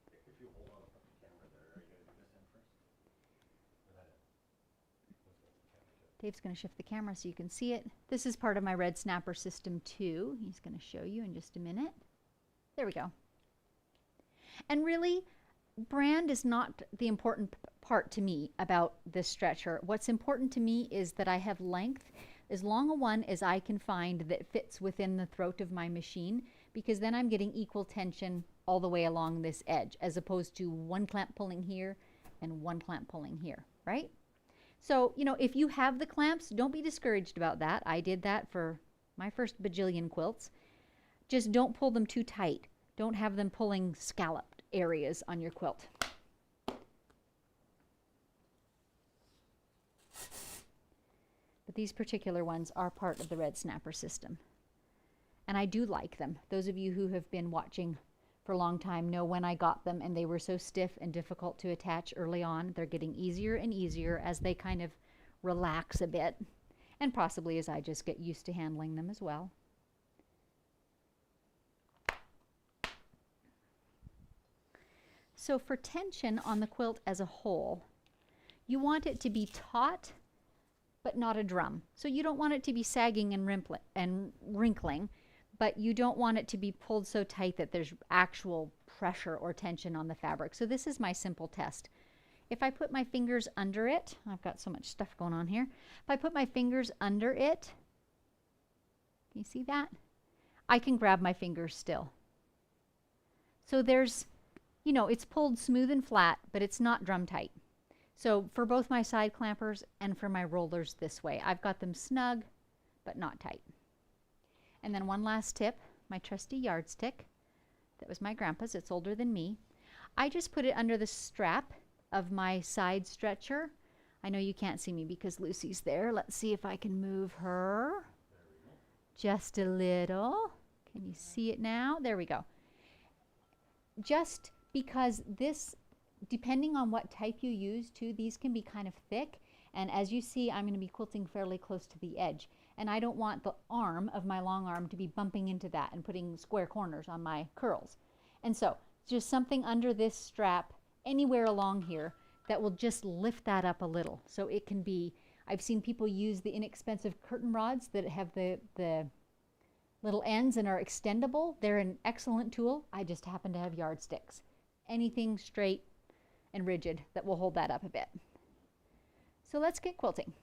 If you hold on up the camera there, are you going to do this end first? Or that end? Let's hold the camera too. Dave's going to shift the camera so you can see it. This is part of my red snapper system too. He's going to show you in just a minute. There we go. And really, brand is not the important part to me about this stretcher. What's important to me is that I have length, as long a one as I can find that fits within the throat of my machine, because then I'm getting equal tension all the way along this edge, as opposed to one clamp pulling here and one clamp pulling here, right? So, you know, if you have the clamps, don't be discouraged about that. I did that for my first bajillion quilts. Just don't pull them too tight. Don't have them pulling scalloped areas on your quilt. But these particular ones are part of the red snapper system. And I do like them. Those of you who have been watching for a long time know when I got them and they were so stiff and difficult to attach early on. They're getting easier and easier as they kind of relax a bit, and possibly as I just get used to handling them as well. So for tension on the quilt as a whole, you want it to be taut but not a drum. So you don't want it to be sagging and wrinkling, but you don't want it to be pulled so tight that there's actual pressure or tension on the fabric. So this is my simple test. If I put my fingers under it, I've got so much stuff going on here. If I put my fingers under it, can you see that? I can grab my fingers still. So there's, you know, it's pulled smooth and flat, but it's not drum tight. So for both my side clampers and for my rollers this way, I've got them snug, but not tight. And then one last tip, my trusty yardstick. That was my grandpa's, it's older than me. I just put it under the strap of my side stretcher. I know you can't see me because Lucy's there. Let's see if I can move her. Just a little. Can you see it now? There we go. Just because this, depending on what type you use too, these can be kind of thick. And as you see, I'm going to be quilting fairly close to the edge. And I don't want the arm of my long arm to be bumping into that and putting square corners on my curls. And so just something under this strap anywhere along here that will just lift that up a little. So it can be, I've seen people use the inexpensive curtain rods that have the little ends and are extendable. They're an excellent tool. I just happen to have yardsticks. Anything straight and rigid that will hold that up a bit. So let's get quilting.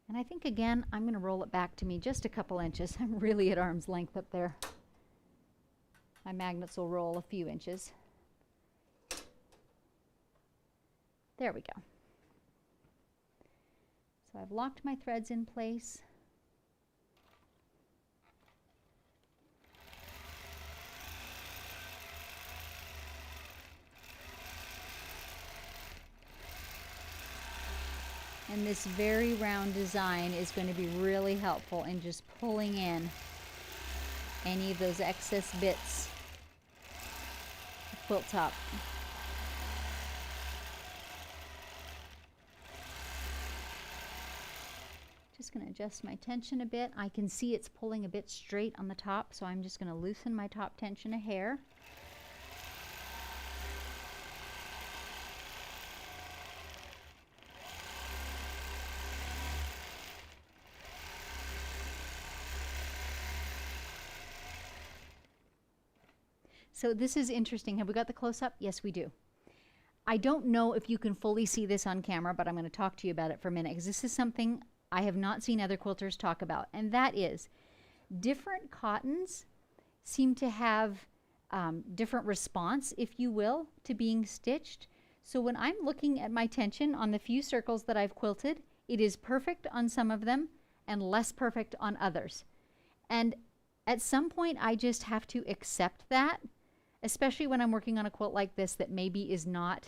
And I think again, I'm going to roll it back to me just a couple inches. I'm really at arm's length up there. My magnets will roll a few inches. There we go. So I've locked my threads in place. And this very round design is going to be really helpful in just pulling in any of those excess bits of quilt top. Just going to adjust my tension a bit. I can see it's pulling a bit straight on the top, so I'm just going to loosen my top tension a hair. So this is interesting. Have we got the close-up? Yes, we do. I don't know if you can fully see this on camera, but I'm going to talk to you about it for a minute because this is something I have not seen other quilters talk about, and that is different cottons seem to have different response, if you will, to being stitched. So when I'm looking at my tension on the few circles that I've quilted, it is perfect on some of them and less perfect on others. And at some point, I just have to accept that, especially when I'm working on a quilt like this that maybe is not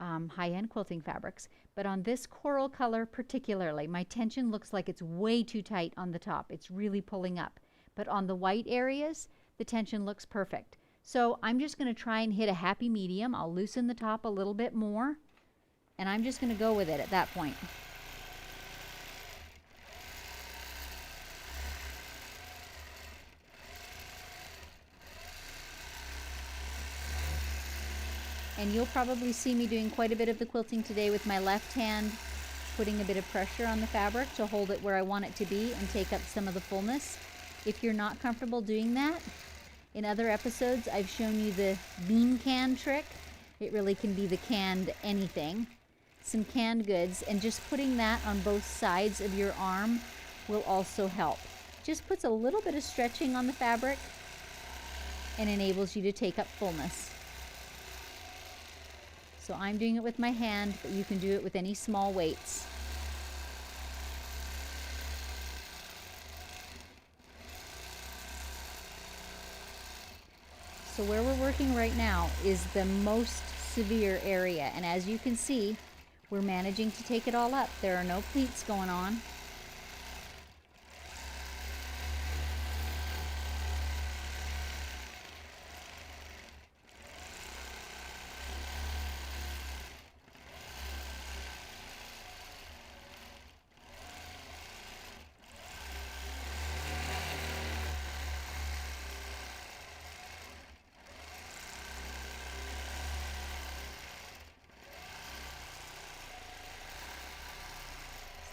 high-end quilting fabrics. But on this coral color particularly, my tension looks like it's way too tight on the top. It's really pulling up. But on the white areas, the tension looks perfect. So I'm just going to try and hit a happy medium. I'll loosen the top a little bit more, and I'm just going to go with it at that point. And you'll probably see me doing quite a bit of the quilting today with my left hand, putting a bit of pressure on the fabric to hold it where I want it to be and take up some of the fullness. If you're not comfortable doing that, in other episodes I've shown you the bean can trick. It really can be the canned anything. Some canned goods, and just putting that on both sides of your arm will also help. Just puts a little bit of stretching on the fabric and enables you to take up fullness. So I'm doing it with my hand, but you can do it with any small weights. So where we're working right now is the most severe area, and as you can see, we're managing to take it all up. There are no pleats going on.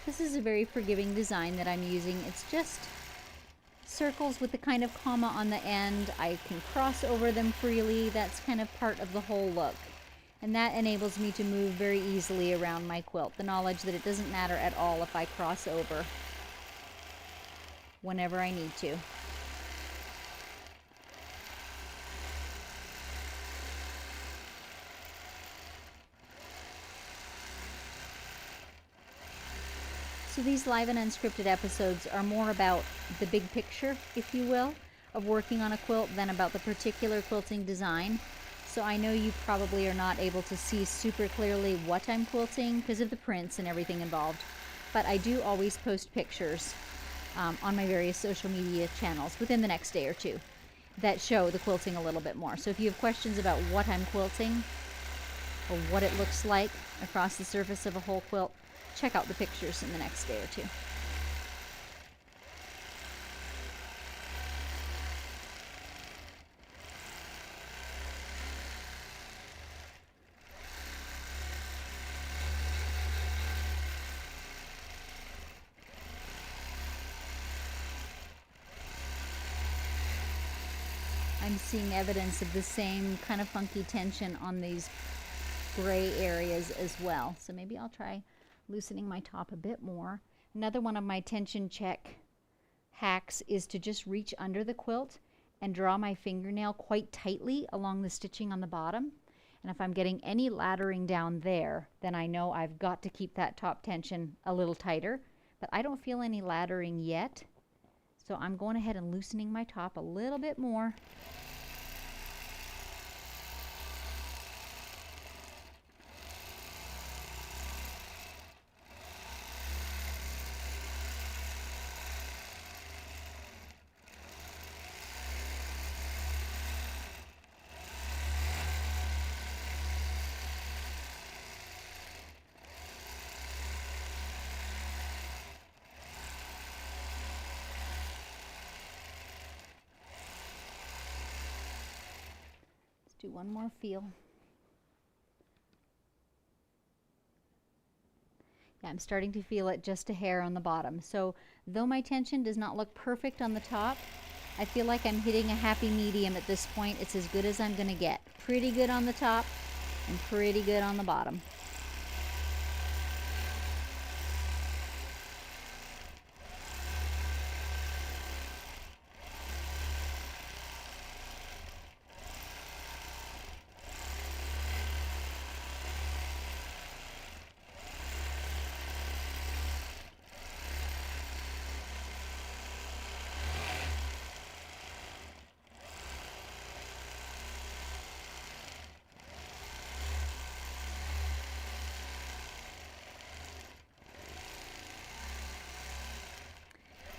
This is a very forgiving design that I'm using. It's just circles with the kind of comma on the end. I can cross over them freely. That's kind of part of the whole look. And that enables me to move very easily around my quilt. The knowledge that it doesn't matter at all if I cross over whenever I need to. So these live and unscripted episodes are more about the big picture, if you will, of working on a quilt than about the particular quilting design. So I know you probably are not able to see super clearly what I'm quilting because of the prints and everything involved. But I do always post pictures on my various social media channels within the next day or two that show the quilting a little bit more. So if you have questions about what I'm quilting or what it looks like across the surface of a whole quilt, check out the pictures in the next day or two. I'm seeing evidence of the same kind of funky tension on these gray areas as well. So maybe I'll try loosening my top a bit more. Another one of my tension check hacks is to just reach under the quilt and draw my fingernail quite tightly along the stitching on the bottom. And if I'm getting any laddering down there, then I know I've got to keep that top tension a little tighter. But I don't feel any laddering yet. So I'm going ahead and loosening my top a little bit more. Do one more feel. Yeah, I'm starting to feel it just a hair on the bottom. So though my tension does not look perfect on the top, I feel like I'm hitting a happy medium at this point. It's as good as I'm gonna get. Pretty good on the top and pretty good on the bottom.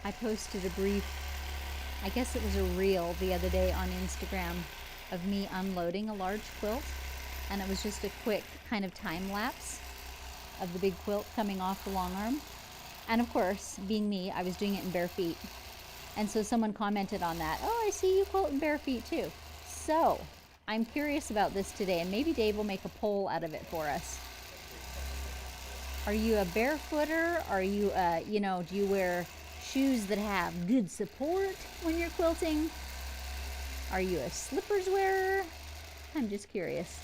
I posted a brief, I guess it was a reel the other day on Instagram of me unloading a large quilt, and it was just a quick kind of time lapse of the big quilt coming off the long arm. And of course, being me, I was doing it in bare feet. And so someone commented on that, "Oh, I see you quilt in bare feet too." So I'm curious about this today, and maybe Dave will make a poll out of it for us. Are you a barefooter? Are you, do you wear shoes that have good support when you're quilting? Are you a slippers wearer? I'm just curious.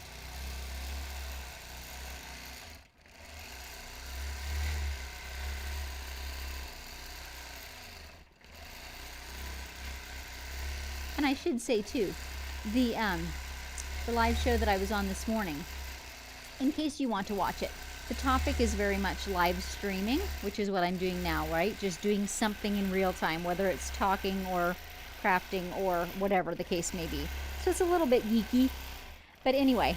And I should say too, the live show that I was on this morning, in case you want to watch it, the topic is very much live streaming, which is what I'm doing now, right? Just doing something in real time, whether it's talking or crafting or whatever the case may be. So it's a little bit geeky. But anyway,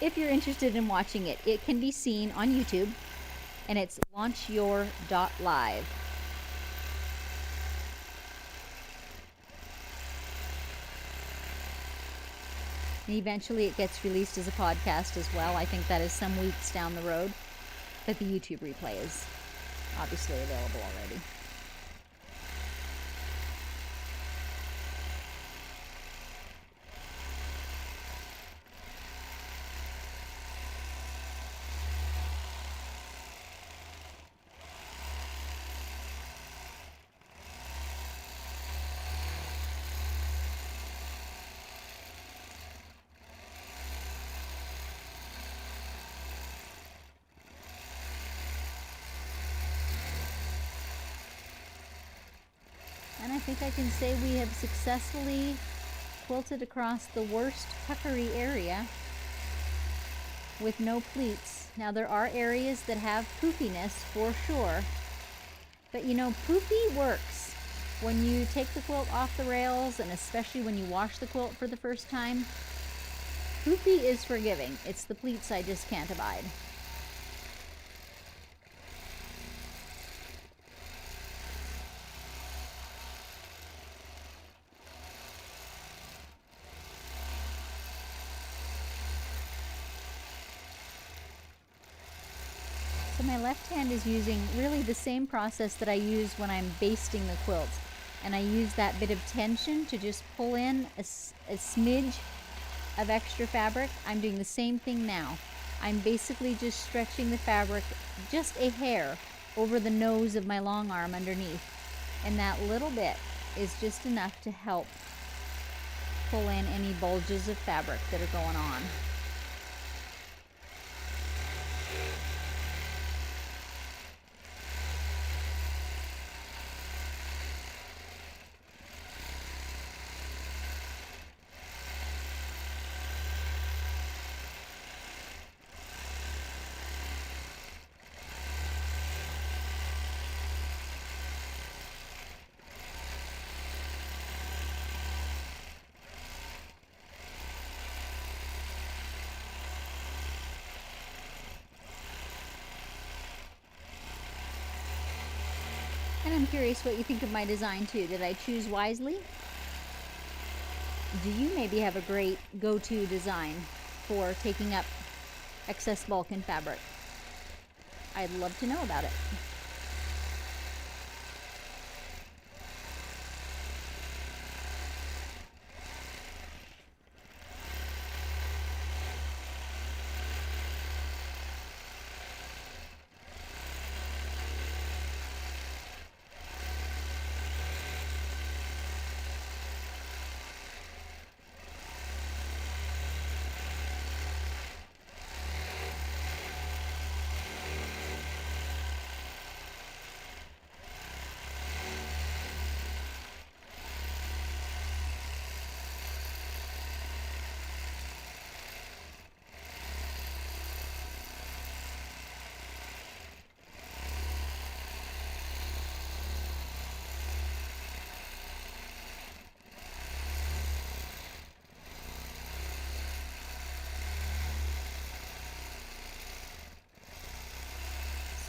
if you're interested in watching it, it can be seen on YouTube, and it's launchyour.live. And eventually it gets released as a podcast as well. I think that is some weeks down the road. But the YouTube replay is obviously available already. And I think I can say we have successfully quilted across the worst puckery area with no pleats. Now there are areas that have poofiness for sure, but you know, poofy works. When you take the quilt off the rails, and especially when you wash the quilt for the first time, poofy is forgiving. It's the pleats I just can't abide. So my left hand is using really the same process that I use when I'm basting the quilt. And I use that bit of tension to just pull in a smidge of extra fabric. I'm doing the same thing now. I'm basically just stretching the fabric just a hair over the nose of my long arm underneath. And that little bit is just enough to help pull in any bulges of fabric that are going on. And I'm curious what you think of my design too. Did I choose wisely? Do you maybe have a great go-to design for taking up excess bulk in fabric? I'd love to know about it.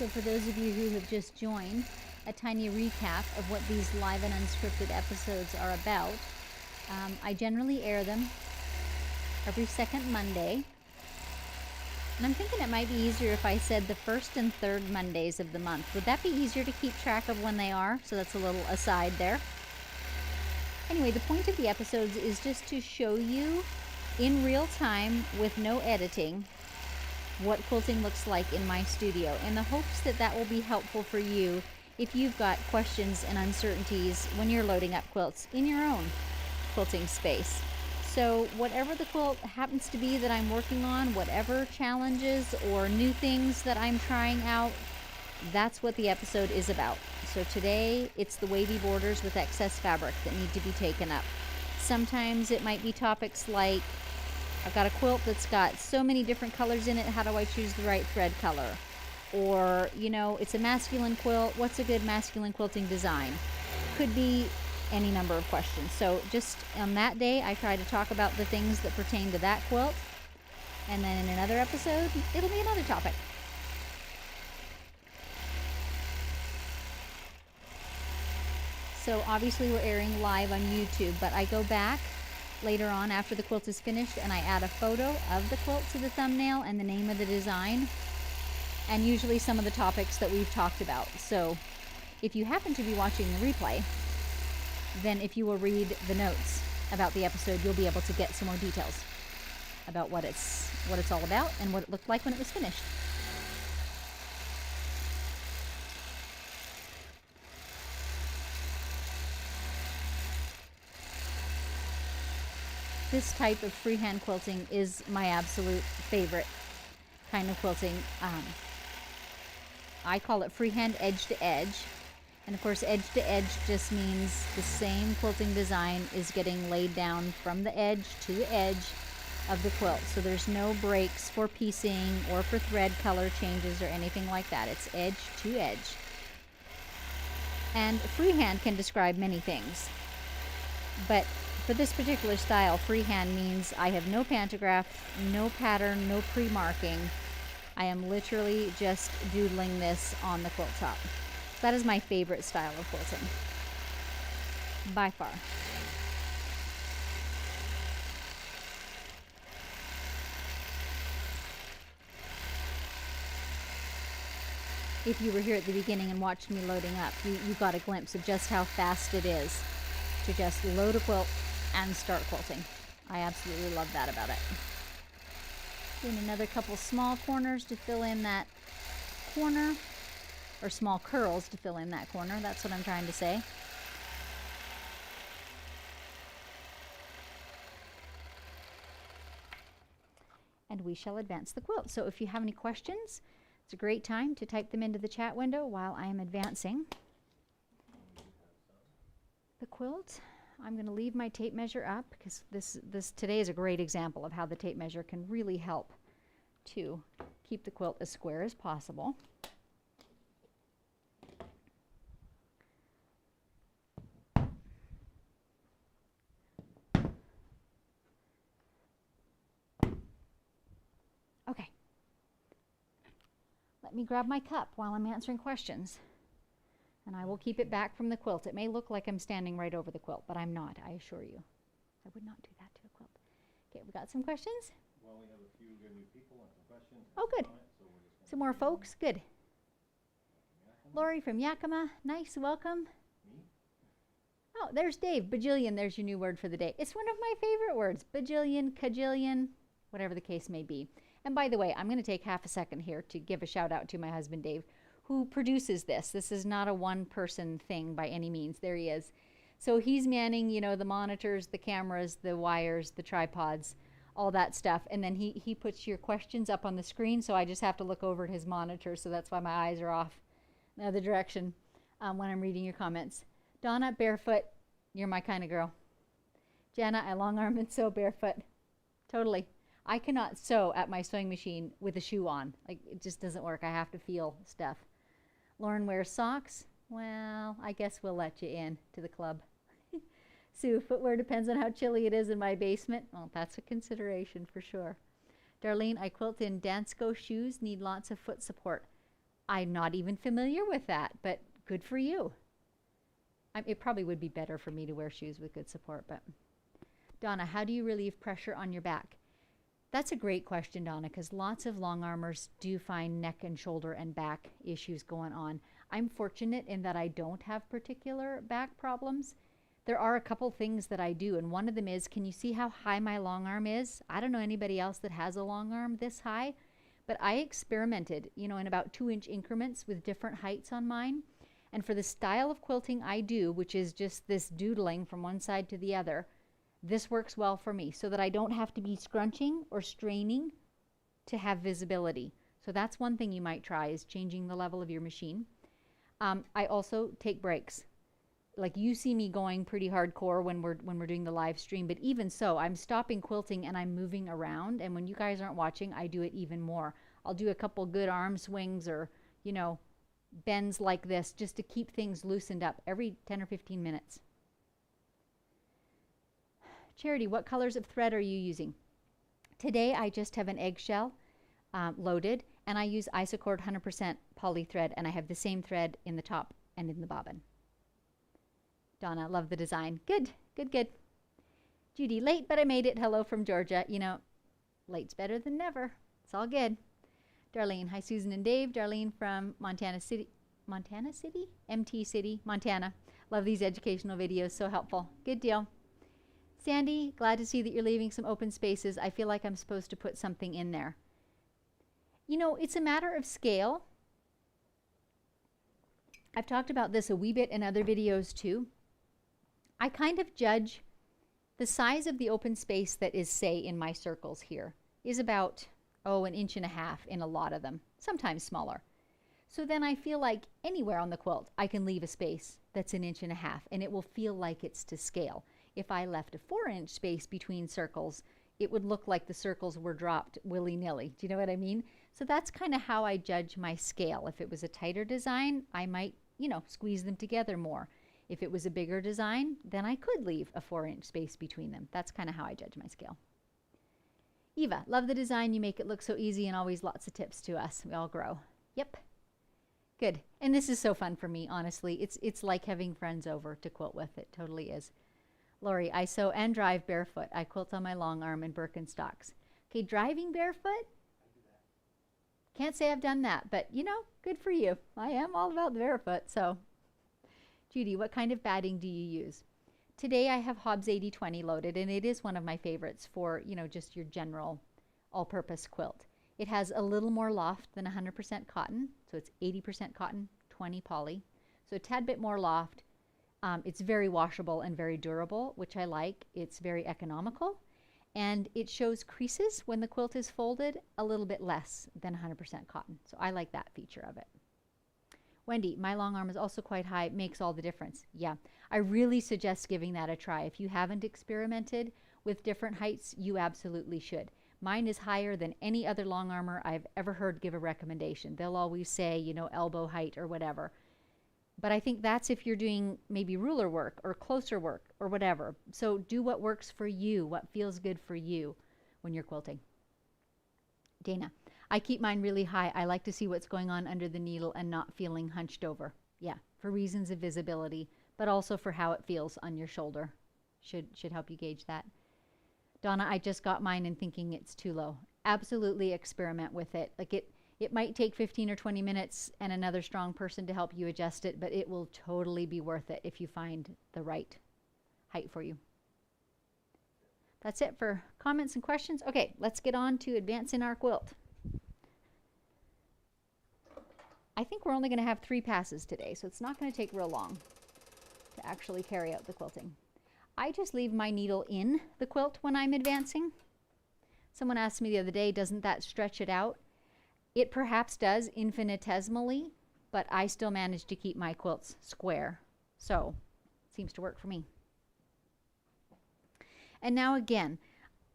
So for those of you who have just joined, a tiny recap of what these live and unscripted episodes are about. I generally air them every second Monday. And I'm thinking it might be easier if I said the first and third Mondays of the month. Would that be easier to keep track of when they are? So that's a little aside there. Anyway, the point of the episodes is just to show you in real time with no editing what quilting looks like in my studio, in the hopes that that will be helpful for you if you've got questions and uncertainties when you're loading up quilts in your own quilting space. So whatever the quilt happens to be that I'm working on, whatever challenges or new things that I'm trying out, that's what the episode is about. So today it's the wavy borders with excess fabric that need to be taken up. Sometimes it might be topics like, I've got a quilt that's got so many different colors in it, how do I choose the right thread color? Or, you know, it's a masculine quilt, what's a good masculine quilting design? Could be any number of questions. So just on that day, I try to talk about the things that pertain to that quilt. And then in another episode, it'll be another topic. So obviously we're airing live on YouTube, but I go back later on after the quilt is finished and I add a photo of the quilt to the thumbnail and the name of the design, and usually some of the topics that we've talked about. So if you happen to be watching the replay, then if you will read the notes about the episode, you'll be able to get some more details about what it's all about and what it looked like when it was finished. This type of freehand quilting is my absolute favorite kind of quilting. I call it freehand edge to edge. And of course, edge to edge just means the same quilting design is getting laid down from the edge to the edge of the quilt. So there's no breaks for piecing or for thread color changes or anything like that. It's edge to edge. And freehand can describe many things. But for this particular style, freehand means I have no pantograph, no pattern, no pre-marking. I am literally just doodling this on the quilt top. That is my favorite style of quilting, by far. If you were here at the beginning and watched me loading up, you got a glimpse of just how fast it is to just load a quilt and start quilting. I absolutely love that about it. Doing another couple small corners to fill in that corner, or small curls to fill in that corner. That's what I'm trying to say. And we shall advance the quilt. So if you have any questions, it's a great time to type them into the chat window while I am advancing the quilt. I'm going to leave my tape measure up because this today is a great example of how the tape measure can really help to keep the quilt as square as possible. Okay. Let me grab my cup while I'm answering questions. And I will keep it back from the quilt. It may look like I'm standing right over the quilt, but I'm not, I assure you. I would not do that to a quilt. Okay, we got some questions? Well, we have a few good new people and some questions. Oh, good. So we're just Some more folks? Good. Lori from Yakima. Nice, welcome. Me? Oh, there's Dave. Bajillion, there's your new word for the day. It's one of my favorite words. Bajillion, cajillion, whatever the case may be. And by the way, I'm going to take half a second here to give a shout out to my husband, Dave, who produces this. This is not a one-person thing by any means. There he is. So he's manning, you know, the monitors, the cameras, the wires, the tripods, all that stuff. And then he puts your questions up on the screen, so I just have to look over at his monitor. So that's why my eyes are off the other direction when I'm reading your comments. Donna, barefoot, you're my kind of girl. Jana, I long arm and sew barefoot. Totally. I cannot sew at my sewing machine with a shoe on. Like, it just doesn't work. I have to feel stuff. Lauren wears socks. Well, I guess we'll let you in to the club. Sue, footwear depends on how chilly it is in my basement. Well, that's a consideration for sure. Darlene, I quilt in Dansko shoes, need lots of foot support. I'm not even familiar with that, but good for you. It probably would be better for me to wear shoes with good support, but Donna, how do you relieve pressure on your back? That's a great question, Donna, because lots of long armors do find neck and shoulder and back issues going on. I'm fortunate in that I don't have particular back problems. There are a couple things that I do, and one of them is, can you see how high my long arm is? I don't know anybody else that has a long arm this high, but I experimented, in about 2-inch increments with different heights on mine. And for the style of quilting I do, which is just this doodling from one side to the other, this works well for me so that I don't have to be scrunching or straining to have visibility. So that's one thing you might try, is changing the level of your machine. I also take breaks. Like, you see me going pretty hardcore when we're doing the live stream, but even so, I'm stopping quilting and I'm moving around. And when you guys aren't watching, I do it even more. I'll do a couple good arm swings or, bends like this just to keep things loosened up every 10 or 15 minutes. Charity, what colors of thread are you using? Today I just have an eggshell loaded, and I use Isocord 100% poly thread, and I have the same thread in the top and in the bobbin. Donna, love the design. Good, good, good. Judy, late, but I made it. Hello from Georgia. Late's better than never. It's all good. Darlene, hi Susan and Dave. Darlene from Montana City, MT City, Montana. Love these educational videos, so helpful. Good deal. Sandy, glad to see that you're leaving some open spaces. I feel like I'm supposed to put something in there. It's a matter of scale. I've talked about this a wee bit in other videos too. I kind of judge the size of the open space that is, say, in my circles here is about, 1.5 inches in a lot of them, sometimes smaller. So then I feel like anywhere on the quilt, I can leave a space that's 1.5 inches, and it will feel like it's to scale. If I left a 4-inch space between circles, it would look like the circles were dropped willy-nilly. Do you know what I mean? So that's kind of how I judge my scale. If it was a tighter design, I might, squeeze them together more. If it was a bigger design, then I could leave a 4-inch space between them. That's kind of how I judge my scale. Eva, love the design. You make it look so easy, and always lots of tips to us. We all grow. Yep. Good. And this is so fun for me, honestly. It's like having friends over to quilt with. It totally is. Lori, I sew and drive barefoot. I quilt on my long arm and Birkenstocks. Okay, driving barefoot? Can't say I've done that, but good for you. I am all about the barefoot, so. Judy, what kind of batting do you use? Today I have Hobbs 80/20 loaded, and it is one of my favorites for, just your general all-purpose quilt. It has a little more loft than 100% cotton, so it's 80% cotton, 20 poly. So a tad bit more loft. It's very washable and very durable, which I like. It's very economical, and it shows creases when the quilt is folded a little bit less than 100% cotton. So I like that feature of it. Wendy, my long arm is also quite high. It makes all the difference. Yeah, I really suggest giving that a try. If you haven't experimented with different heights, you absolutely should. Mine is higher than any other long armor I've ever heard give a recommendation. They'll always say, elbow height or whatever. But I think that's if you're doing maybe ruler work or closer work or whatever. So do what works for you, what feels good for you when you're quilting. Dana, I keep mine really high. I like to see what's going on under the needle and not feeling hunched over. Yeah, for reasons of visibility, but also for how it feels on your shoulder. Should help you gauge that. Donna, I just got mine and thinking it's too low. Absolutely experiment with it. Like it might take 15 or 20 minutes and another strong person to help you adjust it, but it will totally be worth it if you find the right height for you. That's it for comments and questions. Okay, let's get on to advancing our quilt. I think we're only going to have 3 passes today, so it's not going to take real long to actually carry out the quilting. I just leave my needle in the quilt when I'm advancing. Someone asked me the other day, doesn't that stretch it out? It perhaps does infinitesimally, but I still manage to keep my quilts square. So, it seems to work for me. And now again,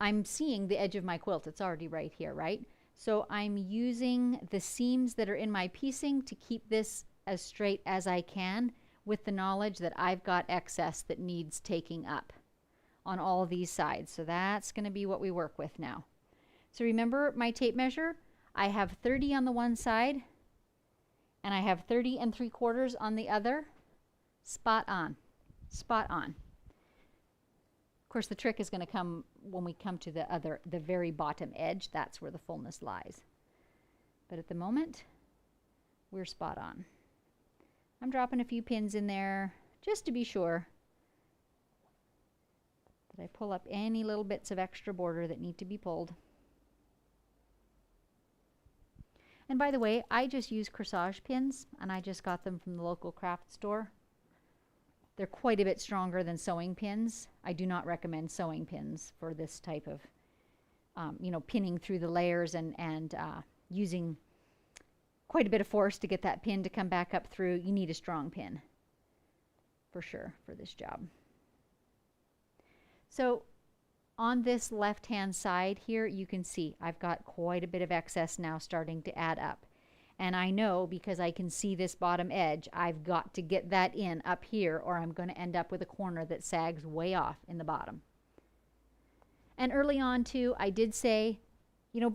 I'm seeing the edge of my quilt. It's already right here, right? So I'm using the seams that are in my piecing to keep this as straight as I can, with the knowledge that I've got excess that needs taking up on all these sides. So that's going to be what we work with now. So remember my tape measure? I have 30 on the one side and I have 30 3/4 on the other. Spot on. Spot on. Of course, the trick is going to come when we come to the very bottom edge. That's where the fullness lies. But at the moment, we're spot on. I'm dropping a few pins in there just to be sure that I pull up any little bits of extra border that need to be pulled. And by the way, I just use corsage pins, and I just got them from the local craft store. They're quite a bit stronger than sewing pins. I do not recommend sewing pins for this type of, pinning through the layers and using quite a bit of force to get that pin to come back up through. You need a strong pin for sure for this job. So on this left-hand side here, you can see I've got quite a bit of excess now starting to add up. And I know because I can see this bottom edge, I've got to get that in up here or I'm going to end up with a corner that sags way off in the bottom. And early on too, I did say,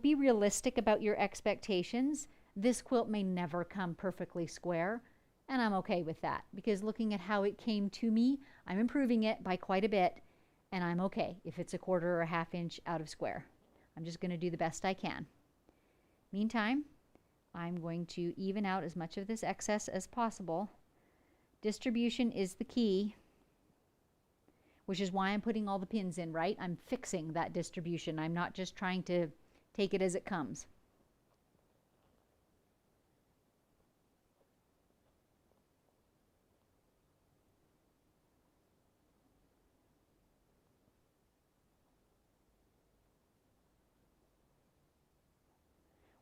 be realistic about your expectations. This quilt may never come perfectly square, and I'm okay with that because looking at how it came to me, I'm improving it by quite a bit, and I'm okay if it's a 1/4 or a 1/2 inch out of square. I'm just going to do the best I can. Meantime, I'm going to even out as much of this excess as possible. Distribution is the key, which is why I'm putting all the pins in, right? I'm fixing that distribution. I'm not just trying to take it as it comes.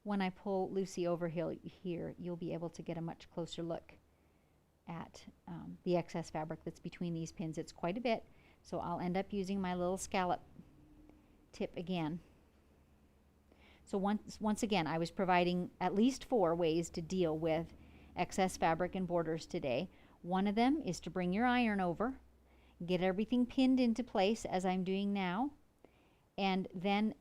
When I pull Lucy over here, you'll be able to get a much closer look at the excess fabric that's between these pins. It's quite a bit, so I'll end up using my little scallop tip again. So once again, I was providing at least 4 ways to deal with excess fabric and borders today. One of them is to bring your iron over, get everything pinned into place as I'm doing now, and then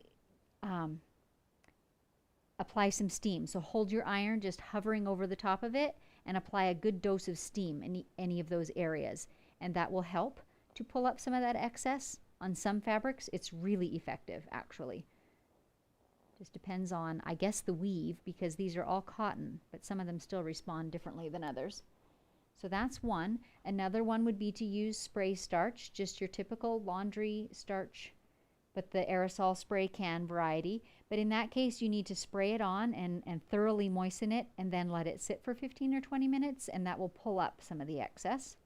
apply some steam. So hold your iron just hovering over the top of it and apply a good dose of steam in any of those areas. And that will help to pull up some of that excess. On some fabrics, it's really effective, actually. Just depends on, I guess, the weave, because these are all cotton, but some of them still respond differently than others. So that's one. Another one would be to use spray starch, just your typical laundry starch, but the aerosol spray can variety. But in that case, you need to spray it on and thoroughly moisten it and then let it sit for 15 or 20 minutes, and that will pull up some of the excess.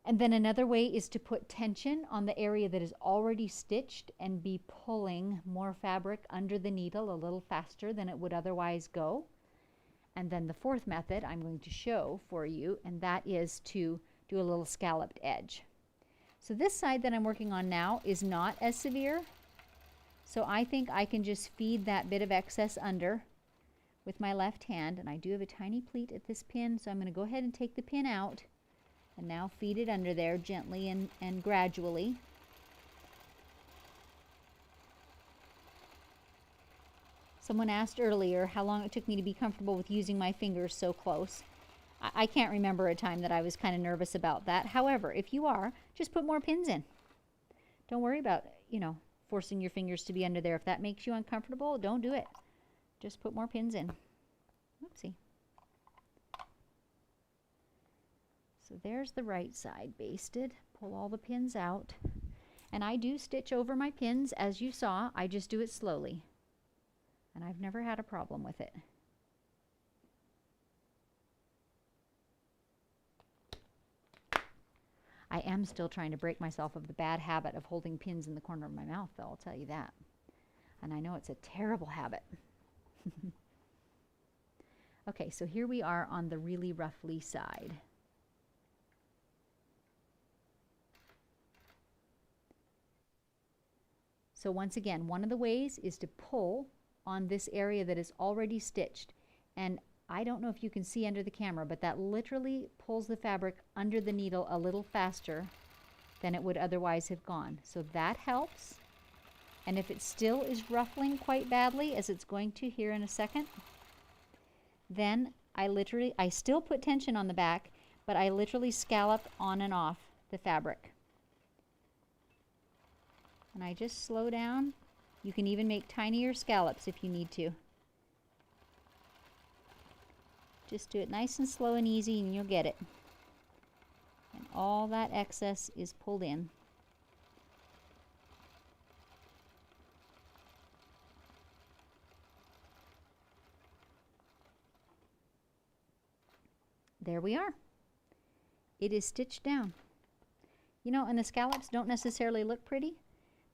And then another way is to put tension on the area that is already stitched and be pulling more fabric under the needle a little faster than it would otherwise go. And then the fourth method I'm going to show for you, and that is to do a little scalloped edge. So this side that I'm working on now is not as severe. So I think I can just feed that bit of excess under with my left hand. And I do have a tiny pleat at this pin, so I'm going to go ahead and take the pin out and now feed it under there gently and gradually. Someone asked earlier how long it took me to be comfortable with using my fingers so close. I can't remember a time that I was kind of nervous about that. However, if you are, just put more pins in. Don't worry about, forcing your fingers to be under there. If that makes you uncomfortable, don't do it. Just put more pins in. Oopsie. So there's the right side basted. Pull all the pins out. And I do stitch over my pins, as you saw. I just do it slowly. And I've never had a problem with it. I am still trying to break myself of the bad habit of holding pins in the corner of my mouth, though, I'll tell you that. And I know it's a terrible habit. Okay, so here we are on the really ruffly side. So once again, one of the ways is to pull on this area that is already stitched. And I don't know if you can see under the camera, but that literally pulls the fabric under the needle a little faster than it would otherwise have gone. So that helps. And if it still is ruffling quite badly, as it's going to here in a second, then I still put tension on the back, but I literally scallop on and off the fabric. And I just slow down. You can even make tinier scallops if you need to. Just do it nice and slow and easy and you'll get it. And all that excess is pulled in. There we are. It is stitched down. You know, and the scallops don't necessarily look pretty,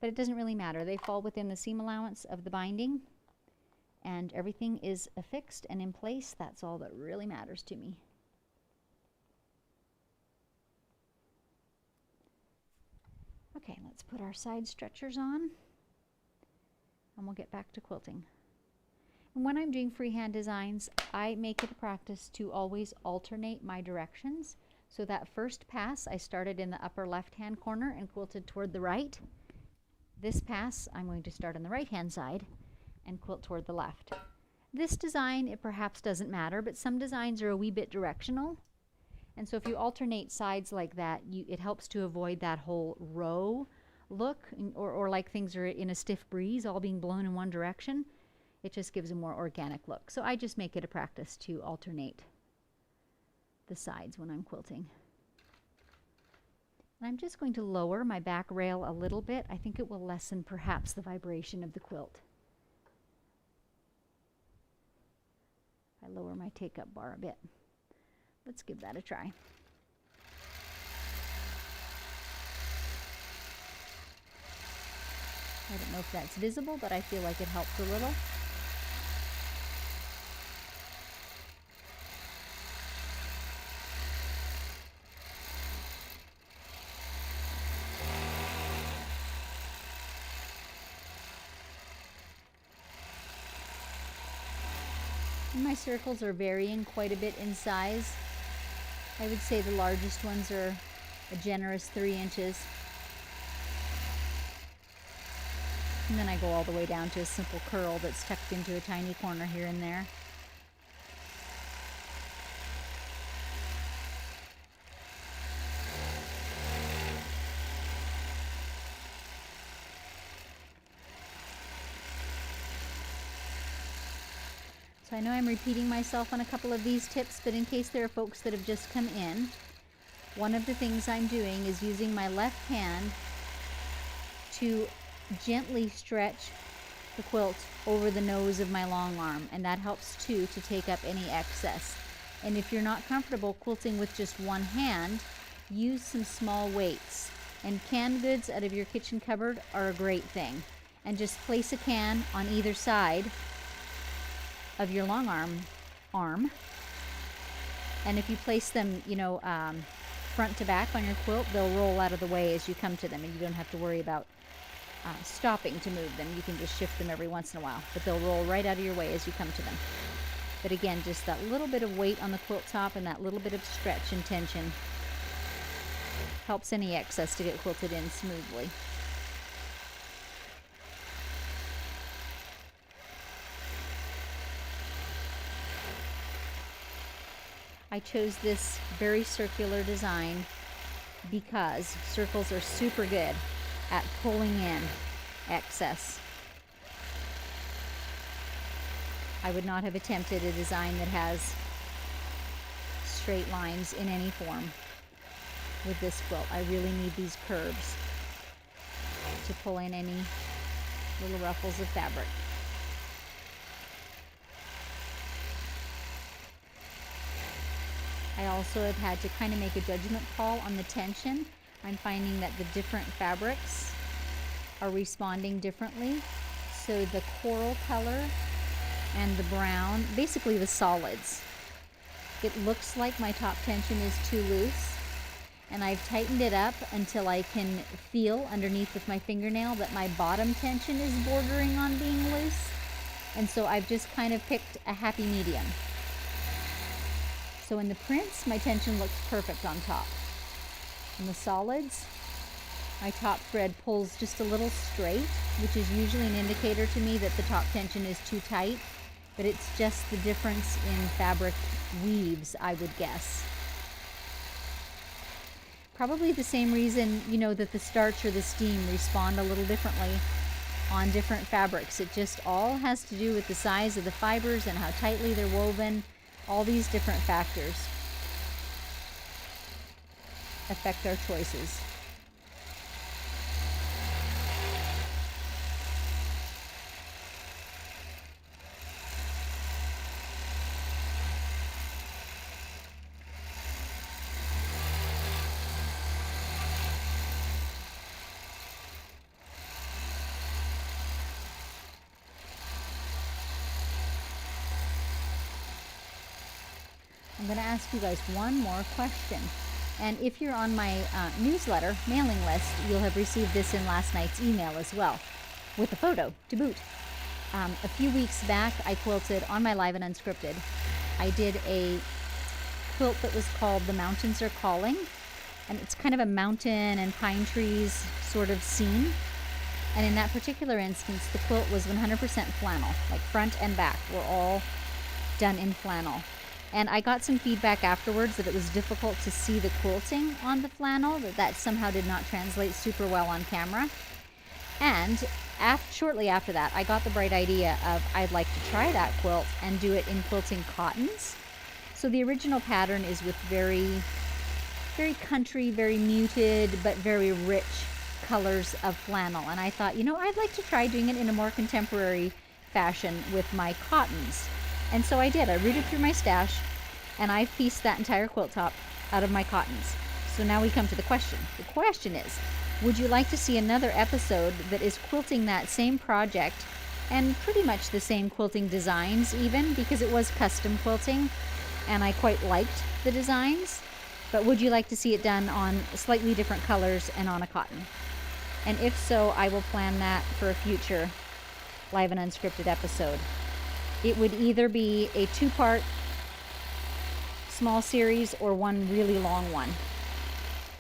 but it doesn't really matter. They fall within the seam allowance of the binding, and everything is affixed and in place. That's all that really matters to me. Okay, let's put our side stretchers on, and we'll get back to quilting. And when I'm doing freehand designs, I make it a practice to always alternate my directions. So that first pass, I started in the upper left-hand corner and quilted toward the right. This pass, I'm going to start on the right-hand side and quilt toward the left. This design, it perhaps doesn't matter, but some designs are a wee bit directional. And so if you alternate sides like that, it helps to avoid that whole row look, or like things are in a stiff breeze, all being blown in one direction. It just gives a more organic look. So I just make it a practice to alternate the sides when I'm quilting. And I'm just going to lower my back rail a little bit. I think it will lessen perhaps the vibration of the quilt. I lower my take-up bar a bit. Let's give that a try. I don't know if that's visible, but I feel like it helps a little. My circles are varying quite a bit in size. I would say the largest ones are a generous 3 inches. And then I go all the way down to a simple curl that's tucked into a tiny corner here and there. So I know I'm repeating myself on a couple of these tips, but in case there are folks that have just come in, one of the things I'm doing is using my left hand to gently stretch the quilt over the nose of my long arm, and that helps too to take up any excess. And if you're not comfortable quilting with just one hand, use some small weights. And canned goods out of your kitchen cupboard are a great thing. And just place a can on either side of your long arm. And if you place them, front to back on your quilt, they'll roll out of the way as you come to them, and you don't have to worry about stopping to move them. You can just shift them every once in a while, but they'll roll right out of your way as you come to them. But again, just that little bit of weight on the quilt top and that little bit of stretch and tension helps any excess to get quilted in smoothly. I chose this very circular design because circles are super good at pulling in excess. I would not have attempted a design that has straight lines in any form with this quilt. I really need these curves to pull in any little ruffles of fabric. I also have had to kind of make a judgment call on the tension. I'm finding that the different fabrics are responding differently. So the coral color and the brown, basically the solids, it looks like my top tension is too loose, and I've tightened it up until I can feel underneath with my fingernail that my bottom tension is bordering on being loose. And so I've just kind of picked a happy medium. So in the prints, my tension looks perfect on top. In the solids, my top thread pulls just a little straight, which is usually an indicator to me that the top tension is too tight. but it's just the difference in fabric weaves, I would guess. Probably the same reason, you know, that the starch or the steam respond a little differently on different fabrics. It just all has to do with the size of the fibers and how tightly they're woven. All these different factors affect our choices. I'm going to ask you guys one more question. And if you're on my newsletter mailing list, you'll have received this in last night's email as well, with a photo to boot. A few weeks back, I quilted on my Live and Unscripted. I did a quilt that was called The Mountains Are Calling. And it's kind of a mountain and pine trees sort of scene. And in that particular instance, the quilt was 100% flannel, like front and back were all done in flannel. And I got some feedback afterwards that it was difficult to see the quilting on the flannel, that somehow did not translate super well on camera. And shortly after that, I got the bright idea of I'd like to try that quilt and do it in quilting cottons. So the original pattern is with very, very country, very muted, but very rich colors of flannel. And I thought, you know, I'd like to try doing it in a more contemporary fashion with my cottons. And so I did. I rooted through my stash, and I've pieced that entire quilt top out of my cottons. So now we come to the question. The question is, would you like to see another episode that is quilting that same project and pretty much the same quilting designs even, because it was custom quilting and I quite liked the designs, but would you like to see it done on slightly different colors and on a cotton? And if so, I will plan that for a future Live and Unscripted episode. It would either be a 2-part small series or one really long one.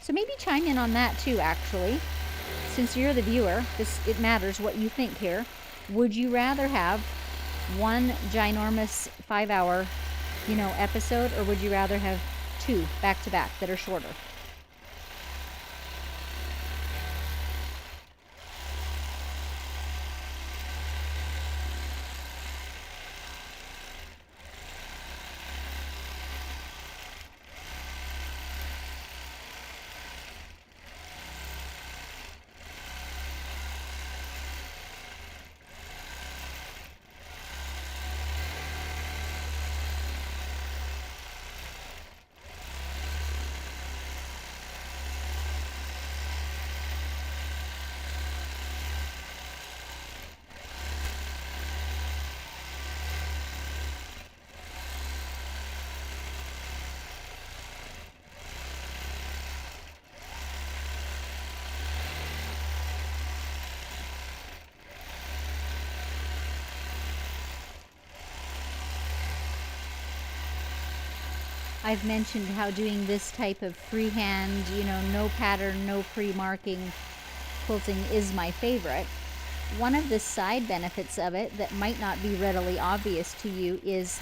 So maybe chime in on that too, actually. Since you're the viewer, it matters what you think here. Would you rather have one ginormous 5-hour, episode, or would you rather have 2 back-to-back that are shorter? I've mentioned how doing this type of freehand, no pattern, no pre-marking quilting is my favorite. One of the side benefits of it that might not be readily obvious to you is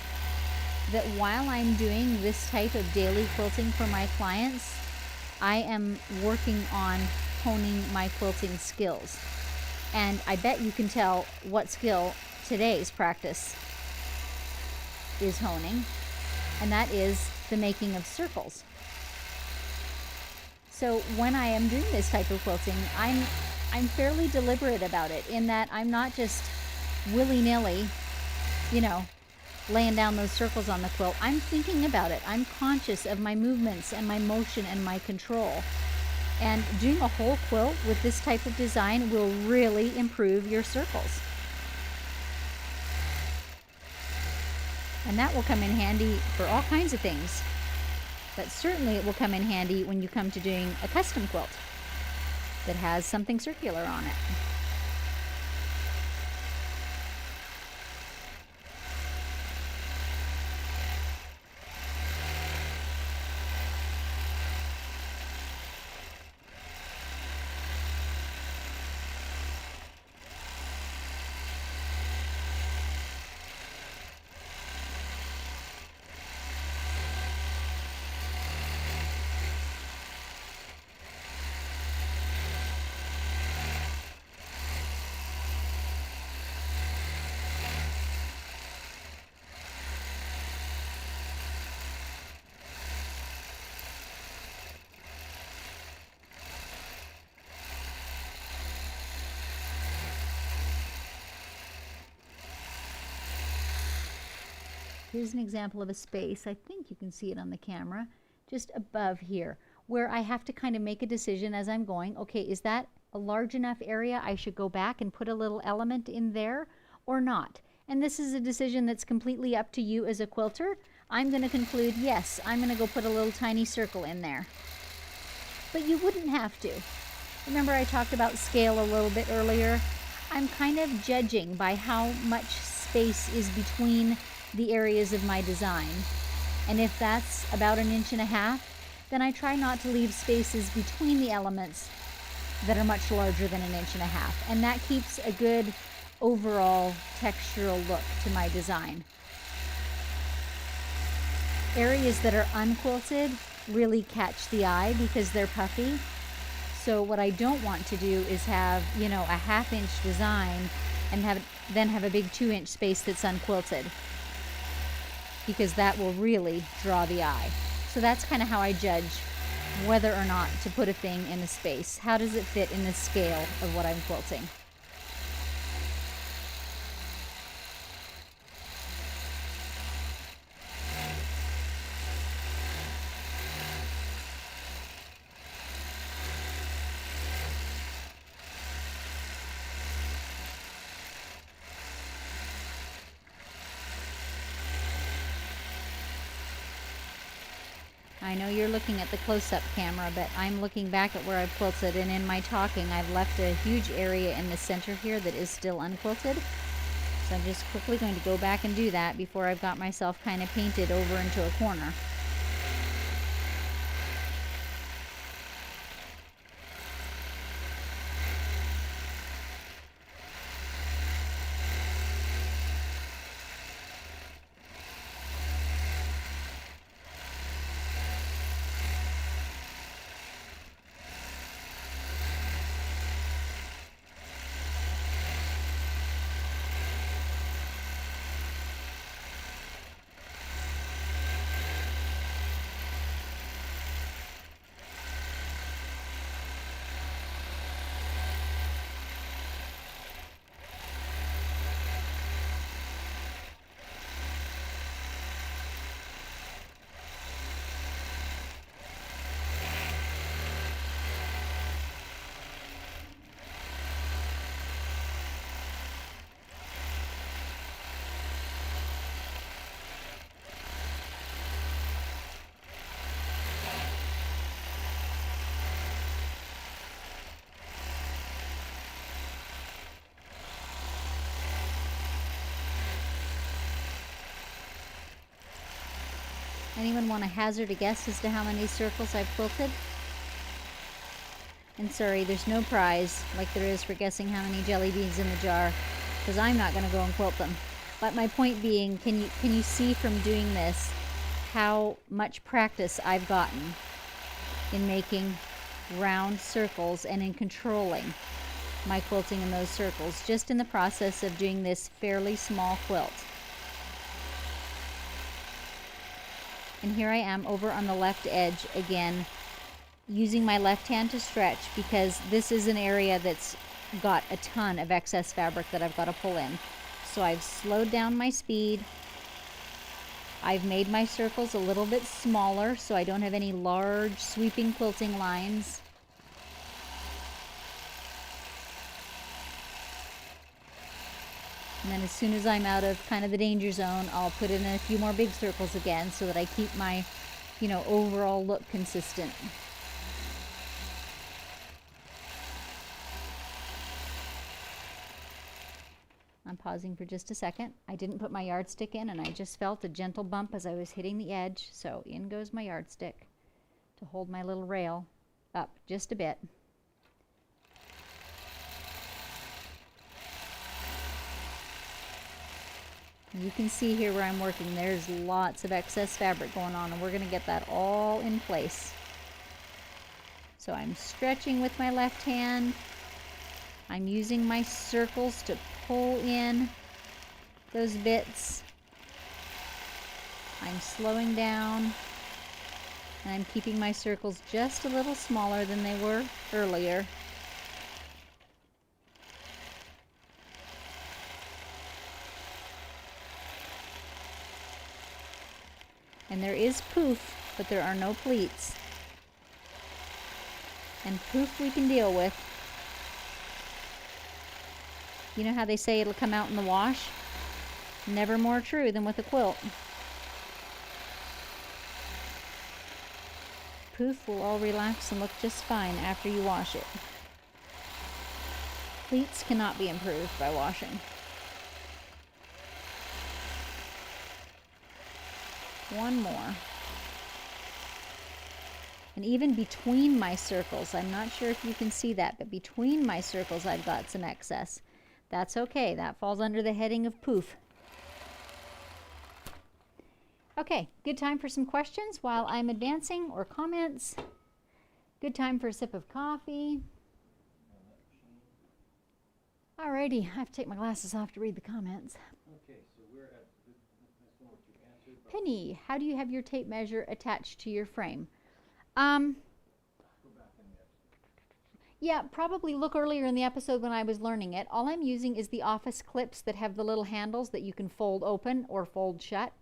that while I'm doing this type of daily quilting for my clients, I am working on honing my quilting skills. And I bet you can tell what skill today's practice is honing, and that is the making of circles. So when I am doing this type of quilting, I'm fairly deliberate about it, in that I'm not just willy-nilly, laying down those circles on the quilt. I'm thinking about it. I'm conscious of my movements and my motion and my control. And doing a whole quilt with this type of design will really improve your circles. And that will come in handy for all kinds of things. But certainly it will come in handy when you come to doing a custom quilt that has something circular on it. Here's an example of a space. I think you can see it on the camera, just above here, where I have to kind of make a decision as I'm going. Okay, is that a large enough area I should go back and put a little element in there or not? And this is a decision that's completely up to you as a quilter. I'm going to conclude, yes, I'm going to go put a little tiny circle in there. But you wouldn't have to. Remember I talked about scale a little bit earlier? I'm kind of judging by how much space is between the areas of my design. And if that's about 1.5 inches, then I try not to leave spaces between the elements that are much larger than 1.5 inches. And that keeps a good overall textural look to my design. Areas that are unquilted really catch the eye because they're puffy. So what I don't want to do is have, you know, a 1/2 inch design and then have a big 2-inch space that's unquilted, because that will really draw the eye. So that's kind of how I judge whether or not to put a thing in a space. How does it fit in the scale of what I'm quilting? I know you're looking at the close-up camera, but I'm looking back at where I've quilted, and in my talking I've left a huge area in the center here that is still unquilted. So I'm just quickly going to go back and do that before I've got myself kind of painted over into a corner. Anyone want to hazard a guess as to how many circles I've quilted? And sorry, there's no prize like there is for guessing how many jelly beans in the jar, because I'm not going to go and quilt them. But my point being, can you see from doing this how much practice I've gotten in making round circles and in controlling my quilting in those circles, just in the process of doing this fairly small quilt. And here I am over on the left edge again, using my left hand to stretch, because this is an area that's got a ton of excess fabric that I've got to pull in. So I've slowed down my speed. I've made my circles a little bit smaller so I don't have any large sweeping quilting lines. And then as soon as I'm out of kind of the danger zone, I'll put in a few more big circles again so that I keep my, you know, overall look consistent. I'm pausing for just a second. I didn't put my yardstick in, and I just felt a gentle bump as I was hitting the edge. So in goes my yardstick to hold my little rail up just a bit. You can see here where I'm working, there's lots of excess fabric going on, and we're going to get that all in place. So I'm stretching with my left hand. I'm using my circles to pull in those bits. I'm slowing down, and I'm keeping my circles just a little smaller than they were earlier. And there is poof, but there are no pleats. And poof we can deal with. You know how they say it'll come out in the wash? Never more true than with a quilt. Poof will all relax and look just fine after you wash it. Pleats cannot be improved by washing. One more. And even between my circles, I'm not sure if you can see that, but between my circles I've got some excess. That's okay, that falls under the heading of poof. Okay, good time for some questions while I'm advancing, or comments. Good time for a sip of coffee. Alrighty, I have to take my glasses off to read the comments. Okay, so we're at this one which you answered. But Penny, how do you have your tape measure attached to your frame? go back in the episode. Yeah, probably look earlier in the episode when I was learning it. All I'm using is the office clips that have the little handles that you can fold open or fold shut,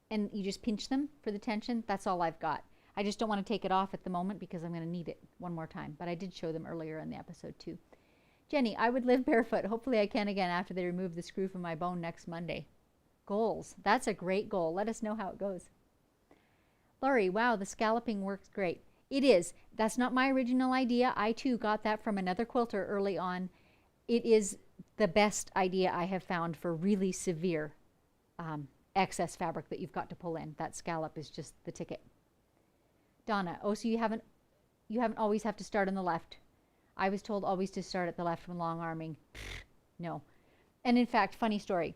and you just pinch them for the tension. That's all I've got. I just don't want to take it off at the moment because I'm going to need it one more time, but I did show them earlier in the episode too. Jenny, I would live barefoot. Hopefully I can again after they remove the screw from my bone next Monday. Goals. That's a great goal. Let us know how it goes. Laurie, wow, the scalloping works great. It is. That's not my original idea. I too got that from another quilter early on. It is the best idea I have found for really severe excess fabric that you've got to pull in. That scallop is just the ticket. Donna, oh, so you haven't always have to start on the left. I was told always to start at the left when long arming. No. And in fact, funny story.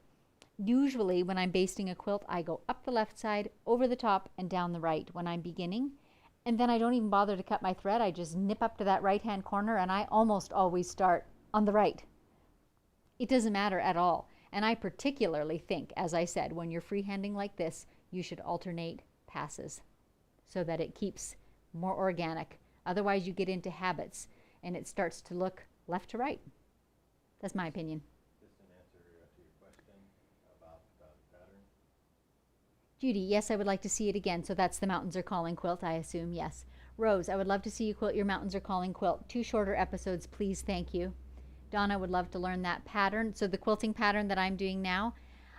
Usually when I'm basting a quilt, I go up the left side, over the top, and down the right when I'm beginning. And then I don't even bother to cut my thread. I just nip up to that right-hand corner, and I almost always start on the right. It doesn't matter at all. And I particularly think, as I said, when you're freehanding like this, you should alternate passes so that it keeps more organic. Otherwise, you get into habits, and it starts to look left to right. That's my opinion. This is an answer to your question about the pattern. Judy, yes, I would like to see it again. So that's the Mountains Are Calling quilt, I assume, yes. Rose, I would love to see you quilt your Mountains Are Calling quilt. 2 shorter episodes, please, thank you. Donna would love to learn that pattern. So the quilting pattern that I'm doing now,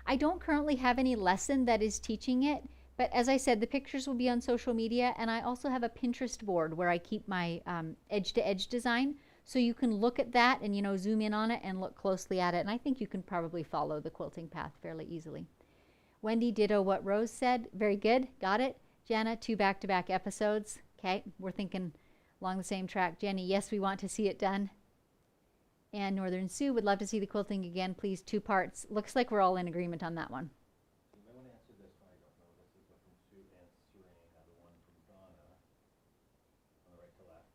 I don't currently have any lesson that is teaching it, but as I said, the pictures will be on social media, and I also have a Pinterest board where I keep my edge-to-edge design, so you can look at that and, you know, zoom in on it and look closely at it, and I think you can probably follow the quilting path fairly easily. Wendy, ditto what Rose said. Very good, got it. Jana, 2 back-to-back episodes. Okay, we're thinking along the same track. Jenny, yes, we want to see it done. And Northern Sue would love to see the quilting again, please, 2 parts. Looks like we're all in agreement on that one. You may want to answer this one. I don't know. This is from Sue and Serena. The one from Donna on the right to left.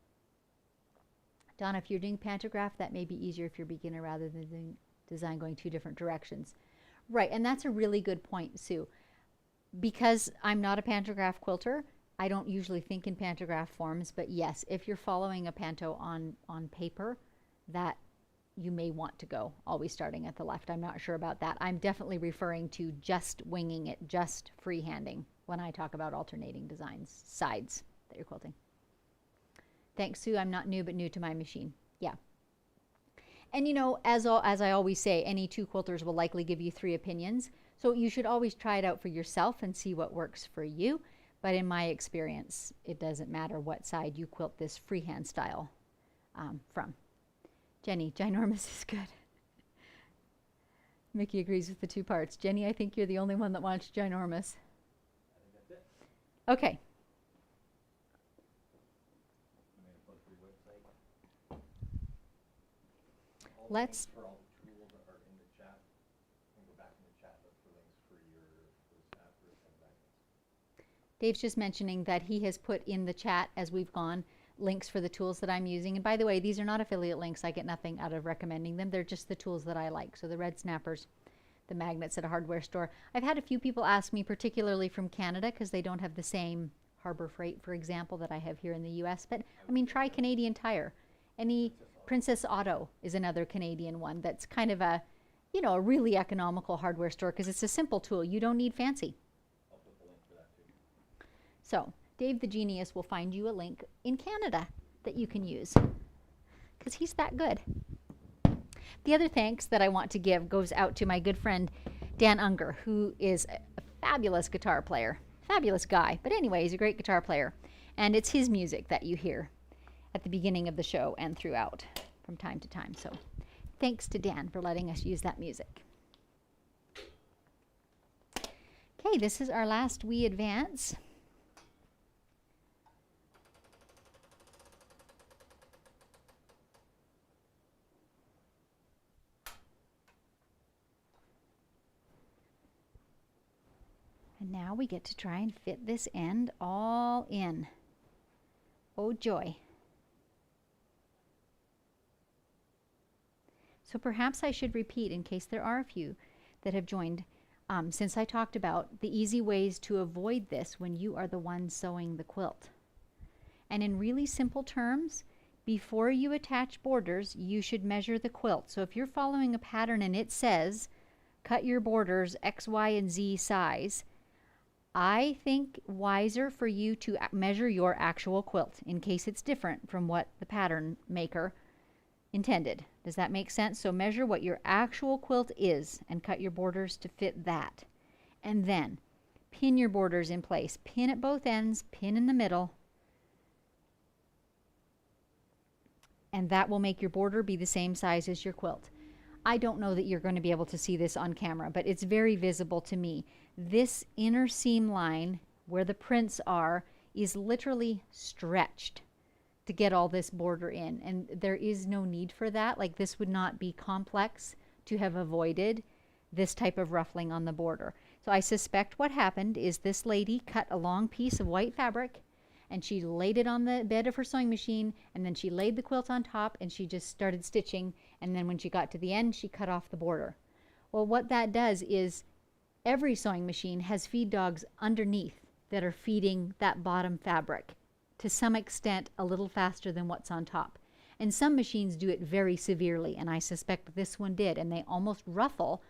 Donna, if you're doing pantograph, that may be easier if you're a beginner rather than doing design going 2 different directions. Right, and that's a really good point, Sue. Because I'm not a pantograph quilter, I don't usually think in pantograph forms, but yes, if you're following a panto on paper, that you may want to go always starting at the left. I'm not sure about that. I'm definitely referring to just winging it, just freehanding when I talk about alternating designs, sides that you're quilting. Thanks, Sue. I'm not new, but new to my machine. Yeah. And you know, as I always say, any 2 quilters will likely give you 3 opinions. So you should always try it out for yourself and see what works for you. But in my experience, it doesn't matter what side you quilt this freehand style from. Jenny, ginormous is good. Mickey agrees with the 2 parts. Jenny, I think you're the only one that wants ginormous. I think that's it. Okay. I'm going to put the website. All the Let's- links for all the tools are in the chat. You can go back in the chat, look for links for your snappers and magnets. Dave's just mentioning that he has put in the chat as we've gone links for the tools that I'm using. And by the way, these are not affiliate links. I get nothing out of recommending them. They're just the tools that I like. So the red snappers, the magnets at a hardware store. I've had a few people ask me, particularly from Canada, because they don't have the same Harbor Freight, for example, that I have here in the US. But I mean, try Canadian Tire. Any Princess Auto is another Canadian one that's kind of a, you know, a really economical hardware store because it's a simple tool. You don't need fancy. I'll put the link for that too. So Dave the Genius will find you a link in Canada that you can use because he's that good. The other thanks that I want to give goes out to my good friend Dan Unger, who is a fabulous guitar player. Fabulous guy. But anyway, he's a great guitar player. And it's his music that you hear at the beginning of the show and throughout from time to time. So thanks to Dan for letting us use that music. Okay, this is our last wee advance. And now we get to try and fit this end all in. Oh joy. So perhaps I should repeat in case there are a few that have joined, since I talked about the easy ways to avoid this when you are the one sewing the quilt. And in really simple terms, before you attach borders, you should measure the quilt. So if you're following a pattern and it says, cut your borders X, Y, and Z size, I think wiser for you to measure your actual quilt in case it's different from what the pattern maker intended. Does that make sense? So measure what your actual quilt is and cut your borders to fit that. And then pin your borders in place. Pin at both ends, pin in the middle. And that will make your border be the same size as your quilt. I don't know that you're going to be able to see this on camera, but it's very visible to me. This inner seam line where the prints are is literally stretched to get all this border in, and there is no need for that. Like, this would not be complex to have avoided this type of ruffling on the border. So I suspect what happened is this lady cut a long piece of white fabric and she laid it on the bed of her sewing machine, and then she laid the quilt on top and she just started stitching, and then when she got to the end she cut off the border. Well, what that does is every sewing machine has feed dogs underneath that are feeding that bottom fabric to some extent a little faster than what's on top. And some machines do it very severely, and I suspect this one did, and they almost ruffle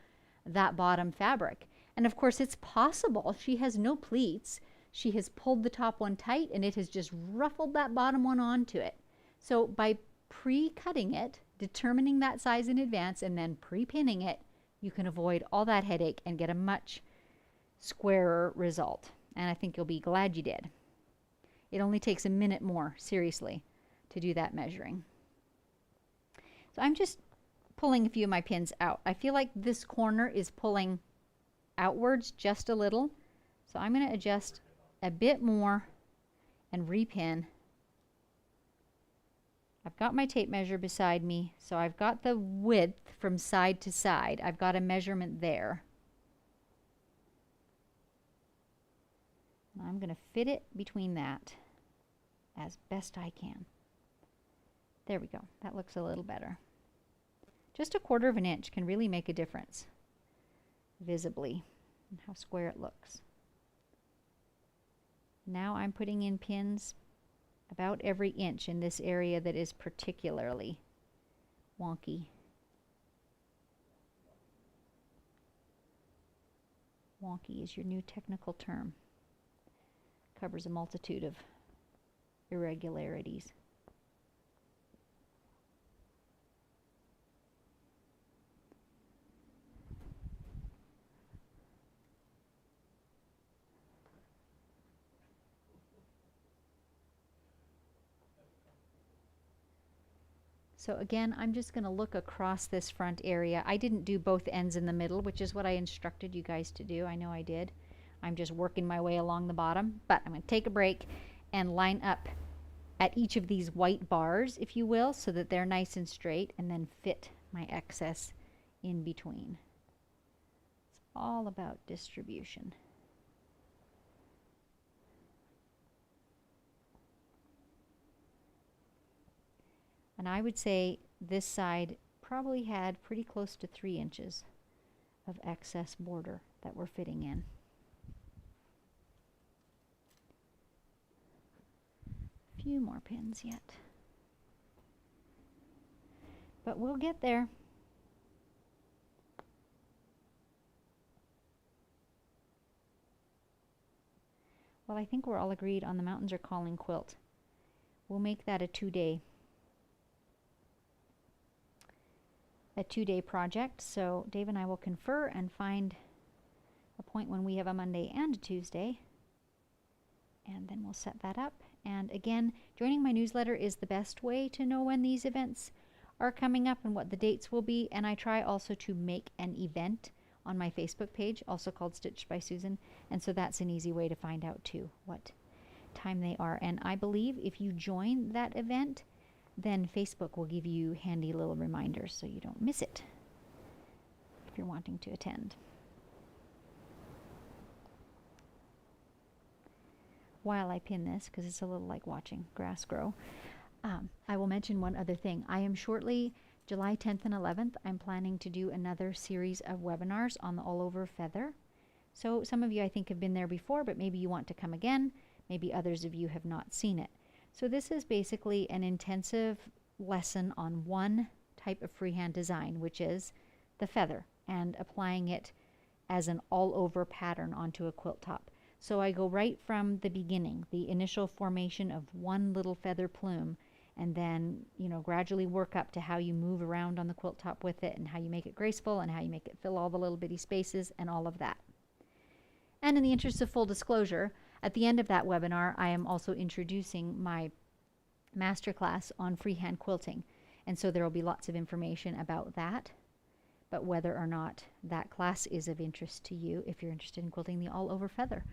that bottom fabric. And of course it's possible she has no pleats. She has pulled the top one tight and it has just ruffled that bottom one onto it. So by pre-cutting it, determining that size in advance, and then pre-pinning it, you can avoid all that headache and get a much squarer result. And I think you'll be glad you did. It only takes a minute more, seriously, to do that measuring. So I'm just pulling a few of my pins out. I feel like this corner is pulling outwards just a little. So I'm going to adjust a bit more and repin. I've got my tape measure beside me, so I've got the width from side to side. I've got a measurement there. I'm going to fit it between that as best I can. There we go. That looks a little better. Just 1/4 of an inch can really make a difference visibly in how square it looks. Now I'm putting in pins about every inch in this area that is particularly wonky. Wonky is your new technical term. Covers a multitude of irregularities. So again, I'm just going to look across this front area. I didn't do both ends in the middle, which is what I instructed you guys to do. I know I did. I'm just working my way along the bottom, but I'm going to take a break and line up at each of these white bars, if you will, so that they're nice and straight, and then fit my excess in between. It's all about distribution. And I would say this side probably had pretty close to 3 inches of excess border that we're fitting in. A few more pins yet. But we'll get there. Well, I think we're all agreed on the Mountains Are Calling quilt. We'll make that a two-day project. So Dave and I will confer and find a point when we have a Monday and a Tuesday, and then we'll set that up. And again, joining my newsletter is the best way to know when these events are coming up and what the dates will be. And I try also to make an event on my Facebook page, also called Stitched by Susan, and so that's an easy way to find out too what time they are. And I believe if you join that event, then Facebook will give you handy little reminders so you don't miss it if you're wanting to attend. While I pin this, because it's a little like watching grass grow, I will mention one other thing. I am shortly, July 10th and 11th, I'm planning to do another series of webinars on the all over feather. So some of you I think have been there before, but maybe you want to come again. Maybe others of you have not seen it. So this is basically an intensive lesson on one type of freehand design, which is the feather, and applying it as an all over pattern onto a quilt top. So I go right from the beginning, the initial formation of one little feather plume, and then, you know, gradually work up to how you move around on the quilt top with it and how you make it graceful and how you make it fill all the little bitty spaces and all of that. And in the interest of full disclosure, at the end of that webinar, I am also introducing my masterclass on freehand quilting. And so there will be lots of information about that. But whether or not that class is of interest to you, if you're interested in quilting the all over feather,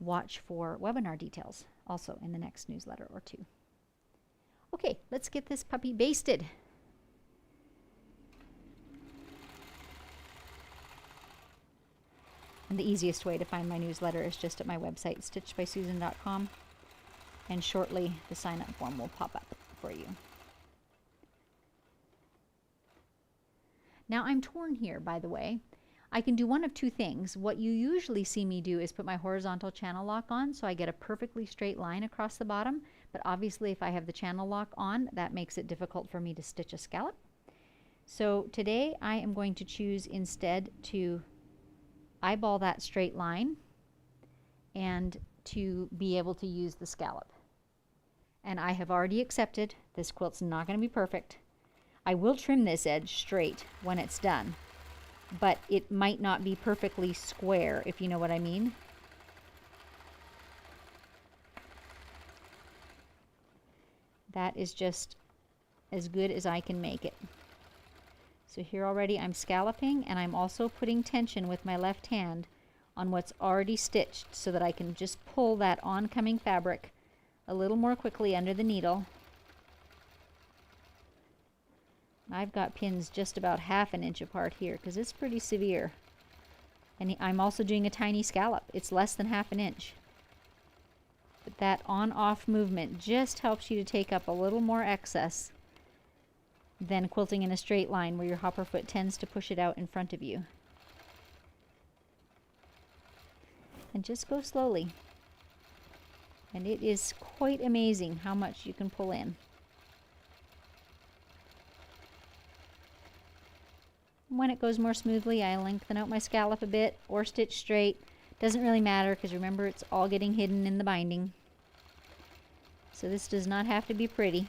watch for webinar details also in the next newsletter or two. Okay, let's get this puppy basted. And the easiest way to find my newsletter is just at my website, stitchedbysusan.com, and shortly the sign-up form will pop up for you. Now I'm torn here, by the way. I can do one of two things. What you usually see me do is put my horizontal channel lock on so I get a perfectly straight line across the bottom, but obviously if I have the channel lock on, that makes it difficult for me to stitch a scallop. So today I am going to choose instead to eyeball that straight line and to be able to use the scallop. And I have already accepted this quilt's not going to be perfect. I will trim this edge straight when it's done, but it might not be perfectly square, if you know what I mean. That is just as good as I can make it. So here already I'm scalloping, and I'm also putting tension with my left hand on what's already stitched so that I can just pull that oncoming fabric a little more quickly under the needle. I've got pins just about ½ an inch apart here because it's pretty severe. And I'm also doing a tiny scallop. It's less than ½ an inch. But that on-off movement just helps you to take up a little more excess than quilting in a straight line where your hopper foot tends to push it out in front of you. And just go slowly. And it is quite amazing how much you can pull in. When it goes more smoothly, I lengthen out my scallop a bit or stitch straight. Doesn't really matter because remember it's all getting hidden in the binding. So this does not have to be pretty.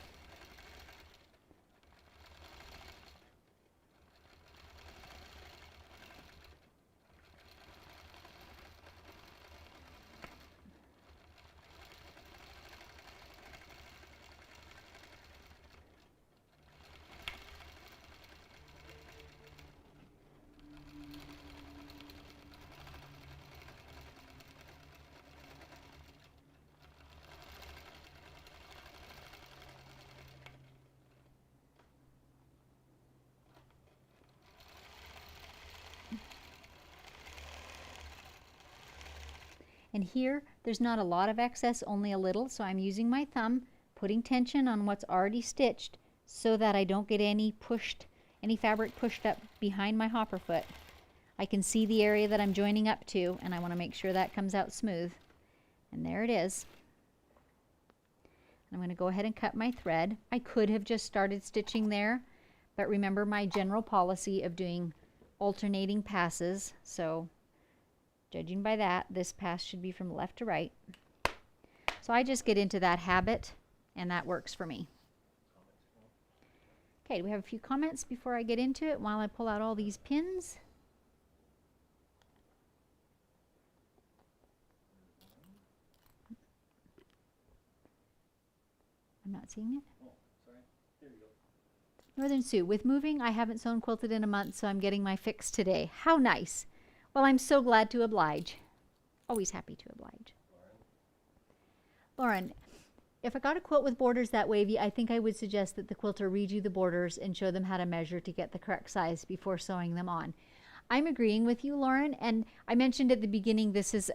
And here, there's not a lot of excess, only a little, so I'm using my thumb, putting tension on what's already stitched so that I don't get any fabric pushed up behind my hopper foot. I can see the area that I'm joining up to, and I want to make sure that comes out smooth. And there it is. I'm going to go ahead and cut my thread. I could have just started stitching there, but remember my general policy of doing alternating passes, so judging by that, this pass should be from left to right. So I just get into that habit, and that works for me. Okay, do we have a few comments before I get into it while I pull out all these pins? I'm not seeing it. Oh, sorry. Here you go. Northern Sue, with moving, I haven't sewn quilted in a month, so I'm getting my fix today. How nice. Well, I'm so glad to oblige. Always happy to oblige. Lauren, if I got a quilt with borders that wavy, I think I would suggest that the quilter read you the borders and show them how to measure to get the correct size before sewing them on. I'm agreeing with you, Lauren, and I mentioned at the beginning this is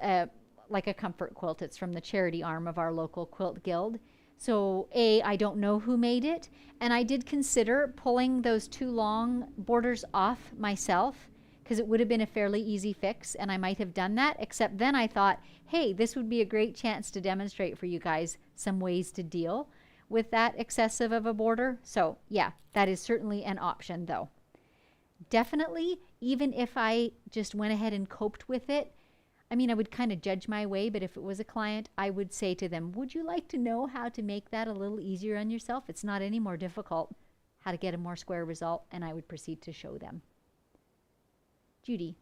like a comfort quilt. It's from the charity arm of our local quilt guild. So I don't know who made it, and I did consider pulling those two long borders off myself because it would have been a fairly easy fix, and I might have done that, except then I thought, hey, this would be a great chance to demonstrate for you guys some ways to deal with that excessive of a border. So yeah, that is certainly an option though. Definitely, even if I just went ahead and coped with it, I mean, I would kind of judge my way, but if it was a client, I would say to them, would you like to know how to make that a little easier on yourself? It's not any more difficult how to get a more square result, and I would proceed to show them. Judy,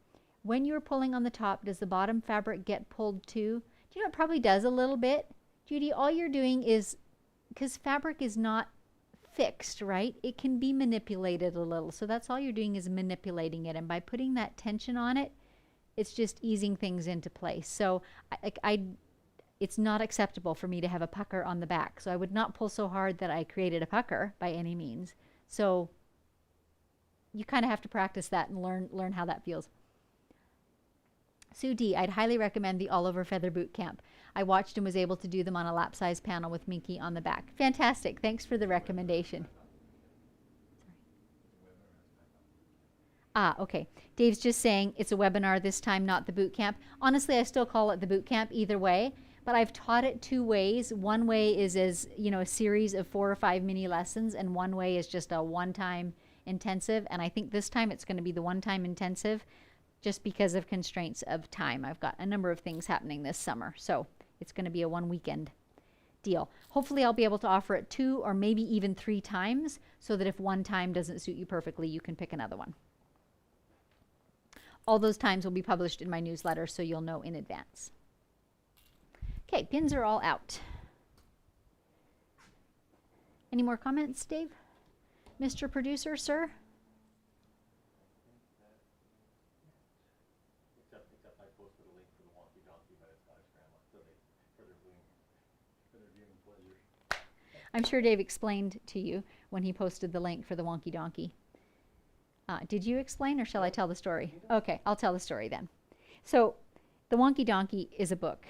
when you're pulling on the top, does the bottom fabric get pulled too? Do you know, it probably does a little bit. Judy, all you're doing is, because fabric is not fixed, right? It can be manipulated a little. So that's all you're doing is manipulating it. And by putting that tension on it, it's just easing things into place. So it's not acceptable for me to have a pucker on the back. So I would not pull so hard that I created a pucker by any means. So you kind of have to practice that and learn how that feels. Sue D, I'd highly recommend the All-Over Feather Boot Camp. I watched and was able to do them on a lap size panel with Minky on the back. Fantastic. Thanks for the recommendation. Ah, okay. Dave's just saying it's a webinar this time, not the boot camp. Honestly, I still call it the boot camp either way, but I've taught it two ways. One way is as, you know, a series of 4 or 5 mini lessons, and one way is just a one-time intensive. And I think this time it's going to be the one-time intensive just because of constraints of time. I've got a number of things happening this summer, so it's going to be a one weekend deal. Hopefully I'll be able to offer it 2 or maybe even 3 times so that if one time doesn't suit you perfectly, you can pick another one. All those times will be published in my newsletter, so you'll know in advance. Okay, pins are all out. Any more comments, Dave? Mr. Producer, sir? Except I posted a link for the Wonky Donkey by the Scottish Grandma, so for their viewing pleasure. I'm sure Dave explained to you when he posted the link for the Wonky Donkey. Did you explain, or shall I tell the story? Okay, I'll tell the story then. So, The Wonky Donkey is a book,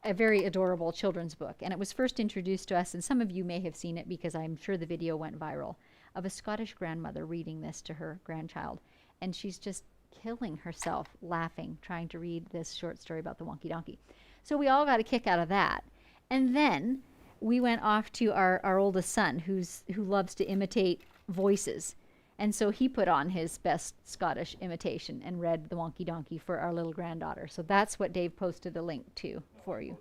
a very adorable children's book, and it was first introduced to us, and some of you may have seen it because I'm sure the video went viral, of a Scottish grandmother reading this to her grandchild, and she's just killing herself laughing trying to read this short story about the Wonky Donkey. So we all got a kick out of that, and then we went off to our oldest son who loves to imitate voices. And so he put on his best Scottish imitation and read The Wonky Donkey for our little granddaughter. So that's what Dave posted a link to for you.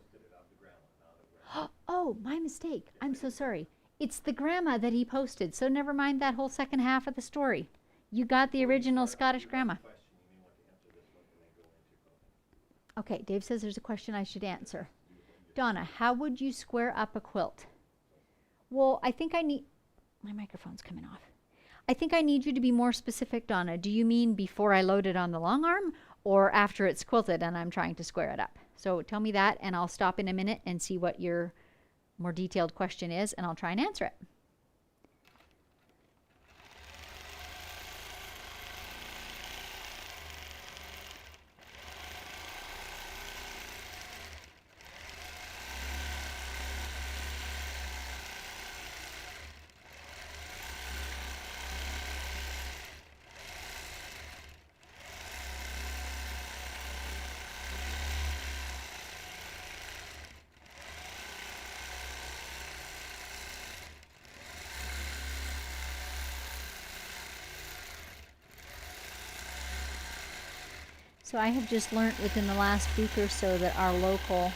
Oh, my mistake. I'm so sorry. It's the grandma that he posted. So never mind that whole second half of the story. You got the original Scottish grandma. Okay, Dave says there's a question I should answer. Donna, how would you square up a quilt? Well, I think I need... My microphone's coming off. I think I need you to be more specific, Donna. Do you mean before I load it on the long arm or after it's quilted and I'm trying to square it up? So tell me that, and I'll stop in a minute and see what your more detailed question is, and I'll try and answer it. So I have just learned within the last week or so that our local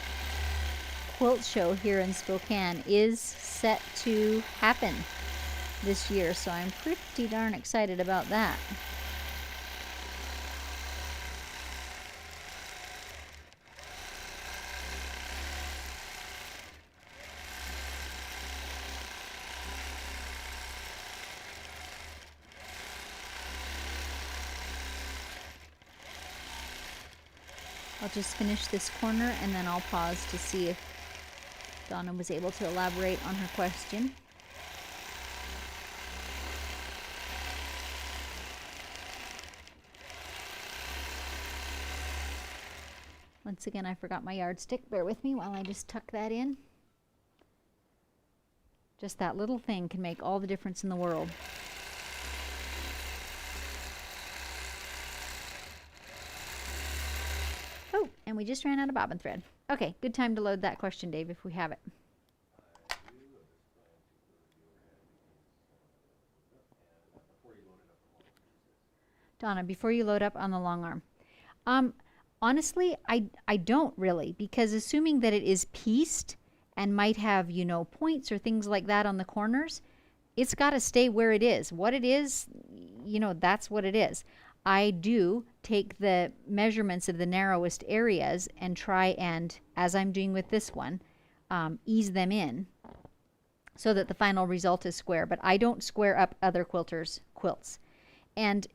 quilt show here in Spokane is set to happen this year, so I'm pretty darn excited about that. I'll just finish this corner and then I'll pause to see if Donna was able to elaborate on her question. Once again, I forgot my yardstick. Bear with me while I just tuck that in. Just that little thing can make all the difference in the world. Oh, and we just ran out of bobbin thread. Okay, good time to load that question, Dave, if we have it. Donna, before you load up on the long arm. Honestly, I don't really, because assuming that it is pieced and might have, you know, points or things like that on the corners, it's got to stay where it is. What it is, you know, that's what it is. I do take the measurements of the narrowest areas and try and, as I'm doing with this one, ease them in so that the final result is square. But I don't square up other quilters' quilts. And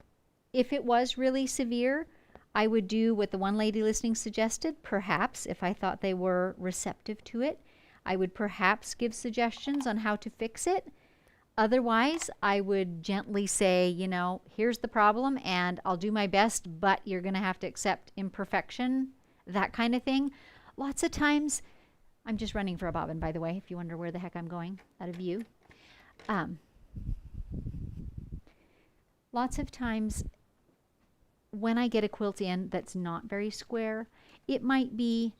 if it was really severe, I would do what the one lady listening suggested. Perhaps, if I thought they were receptive to it, I would perhaps give suggestions on how to fix it. Otherwise, I would gently say, you know, here's the problem and I'll do my best, but you're going to have to accept imperfection, that kind of thing. Lots of times, I'm just running for a bobbin, by the way, if you wonder where the heck I'm going out of view. Lots of times, when I get a quilt in that's not very square, it might be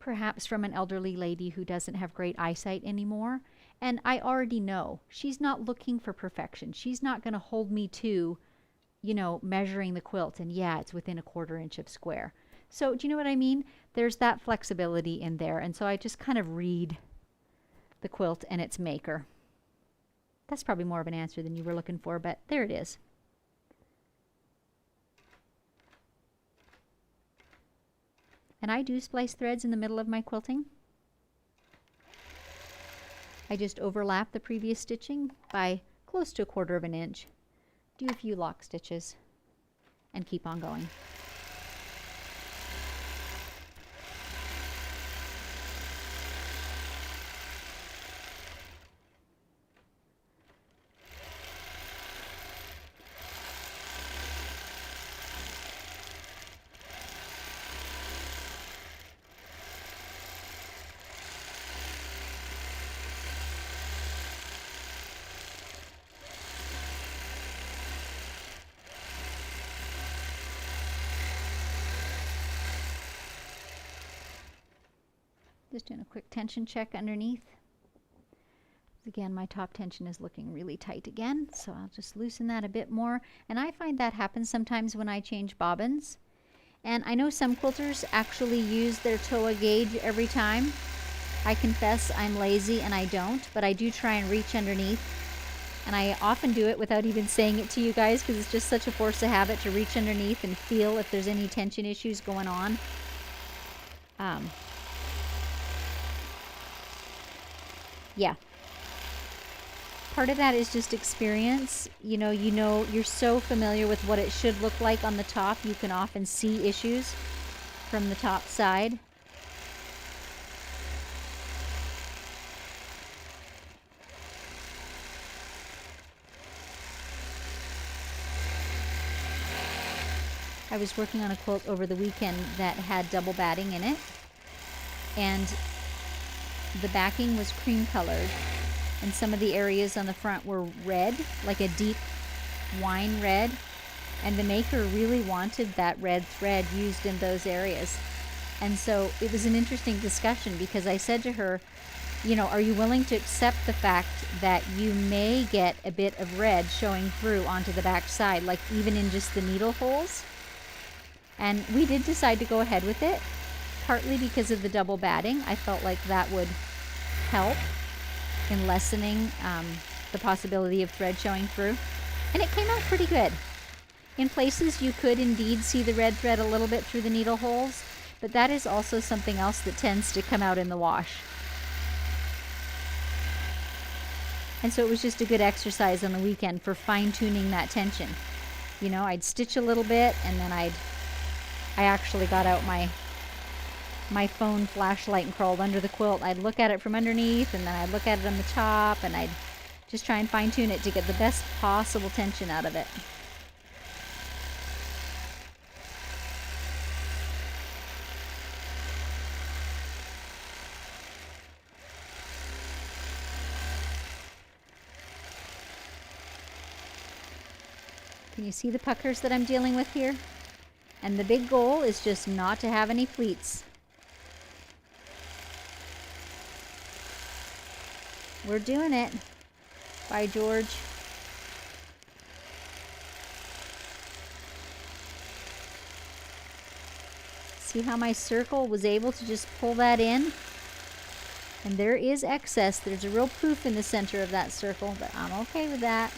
perhaps from an elderly lady who doesn't have great eyesight anymore. And I already know she's not looking for perfection. She's not going to hold me to, you know, measuring the quilt. And yeah, it's within a 1/4 inch of square. So do you know what I mean? There's that flexibility in there. And so I just kind of read the quilt and its maker. That's probably more of an answer than you were looking for, but there it is. And I do splice threads in the middle of my quilting. I just overlap the previous stitching by close to a 1/4 inch. Do a few lock stitches and keep on going. Just doing a quick tension check underneath. Again, my top tension is looking really tight again, so I'll just loosen that a bit more. And I find that happens sometimes when I change bobbins. And I know some quilters actually use their TOA gauge every time. I confess I'm lazy and I don't, but I do try and reach underneath. And I often do it without even saying it to you guys because it's just such a force of habit to reach underneath and feel if there's any tension issues going on. Yeah. Part of that is just experience. You know, you're so familiar with what it should look like on the top, you can often see issues from the top side. I was working on a quilt over the weekend that had double batting in it, and the backing was cream colored, and some of the areas on the front were red, like a deep wine red, and the maker really wanted that red thread used in those areas. And so it was an interesting discussion because I said to her, you know, are you willing to accept the fact that you may get a bit of red showing through onto the back side, like even in just the needle holes? And we did decide to go ahead with it. partly because of the double batting. I felt like that would help in lessening the possibility of thread showing through. And it came out pretty good. In places you could indeed see the red thread a little bit through the needle holes, but that is also something else that tends to come out in the wash. And so it was just a good exercise on the weekend for fine-tuning that tension. You know, I'd stitch a little bit, and then I actually got out my phone flashlight and crawled under the quilt. I'd look at it from underneath, and then I'd look at it on the top, and I'd just try and fine-tune it to get the best possible tension out of it. Can you see the puckers that I'm dealing with here? And the big goal is just not to have any pleats. We're doing it. By George. See how my circle was able to just pull that in? And there is excess. There's a real poof in the center of that circle, but I'm okay with that.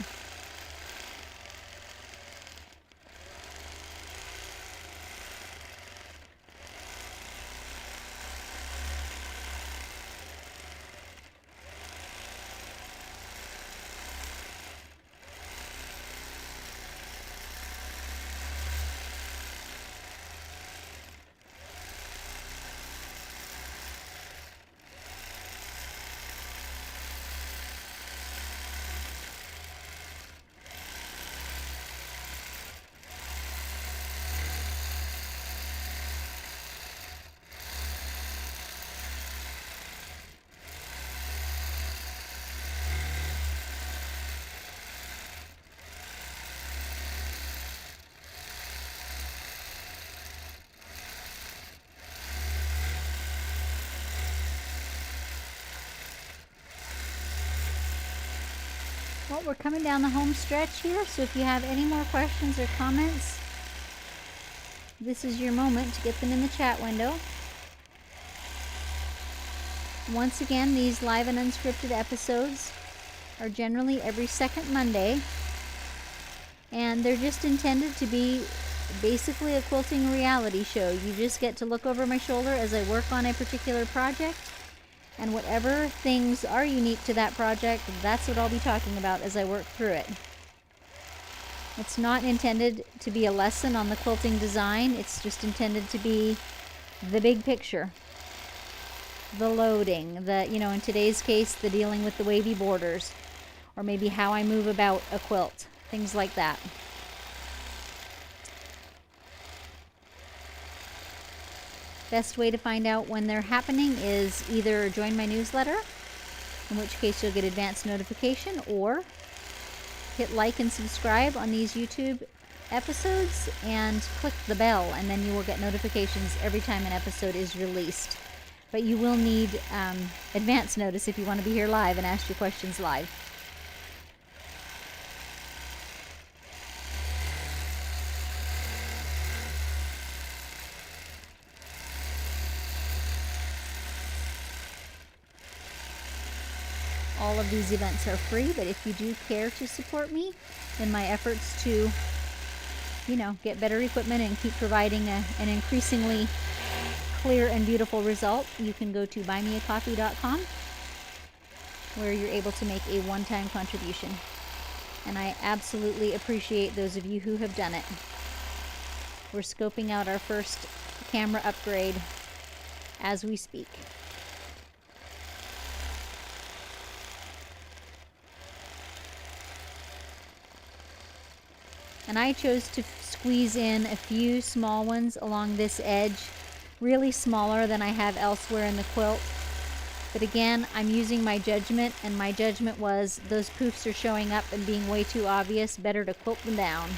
Well, we're coming down the home stretch here, so if you have any more questions or comments, this is your moment to get them in the chat window. Once again, these live and unscripted episodes are generally every second Monday, and they're just intended to be basically a quilting reality show. You just get to look over my shoulder as I work on a particular project, and whatever things are unique to that project, that's what I'll be talking about as I work through it. It's not intended to be a lesson on the quilting design. It's just intended to be the big picture. The loading, in today's case, the dealing with the wavy borders, or maybe how I move about a quilt, things like that. Best way to find out when they're happening is either join my newsletter, in which case you'll get advance notification, or hit like and subscribe on these YouTube episodes and click the bell, and then you will get notifications every time an episode is released. But you will need advance notice if you want to be here live and ask your questions live. All of these events are free, but if you do care to support me in my efforts to, get better equipment and keep providing an increasingly clear and beautiful result, you can go to buymeacoffee.com, where you're able to make a one-time contribution. And I absolutely appreciate those of you who have done it. We're scoping out our first camera upgrade as we speak. And I chose to squeeze in a few small ones along this edge, really smaller than I have elsewhere in the quilt. But again, I'm using my judgment, and my judgment was those poofs are showing up and being way too obvious, better to quilt them down.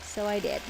So I did.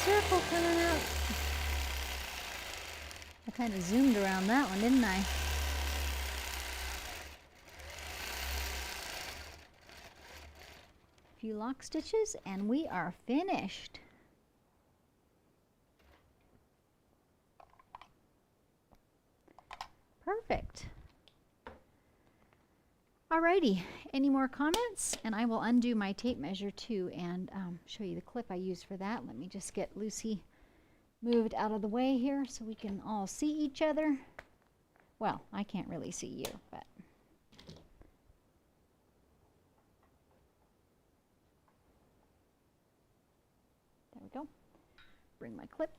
circle coming up. I kind of zoomed around that one, didn't I? A few lock stitches and we are finished. Perfect. Alrighty, any more comments? And I will undo my tape measure too and show you the clip I used for that. Let me just get Lucy moved out of the way here so we can all see each other. Well, I can't really see you, but. There we go. Bring my clip.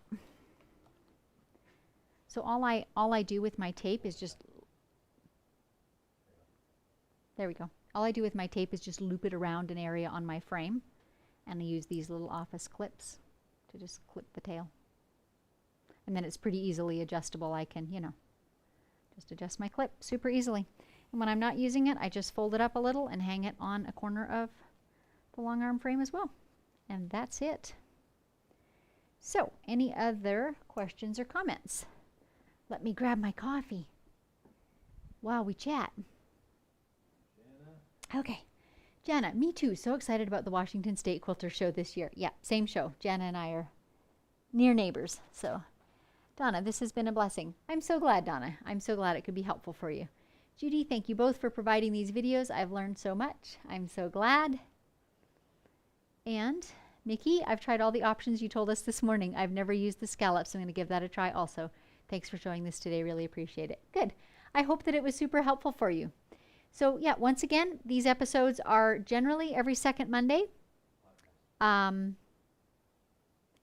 So all I do with my tape is just, there we go. All I do with my tape is just loop it around an area on my frame, and I use these little office clips to just clip the tail. And then it's pretty easily adjustable. I can, you know, just adjust my clip super easily. And when I'm not using it, I just fold it up a little and hang it on a corner of the long arm frame as well. And that's it. So, any other questions or comments? Let me grab my coffee while we chat. Okay. Jana, me too. So excited about the Washington State Quilter Show this year. Yeah, same show. Jana and I are near neighbors. So, Donna, this has been a blessing. I'm so glad, Donna. I'm so glad it could be helpful for you. Judy, thank you both for providing these videos. I've learned so much. I'm so glad. And Nikki, I've tried all the options you told us this morning. I've never used the scallops. I'm going to give that a try also. Thanks for showing this today. Really appreciate it. Good. I hope that it was super helpful for you. So yeah, once again, these episodes are generally every second Monday. And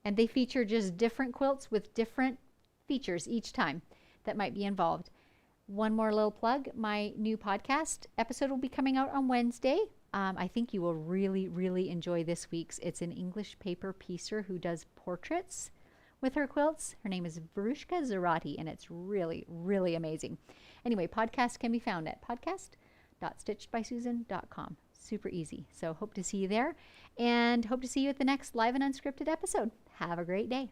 they feature just different quilts with different features each time that might be involved. One more little plug, my new podcast episode will be coming out on Wednesday. I think you will really, really enjoy this week's. It's an English paper piecer who does portraits with her quilts. Her name is Verushka Zarati, and it's really, really amazing. Anyway, podcast can be found at podcast.stitchedbysusan.com. Super easy. So hope to see you there, and hope to see you at the next live and unscripted episode. Have a great day.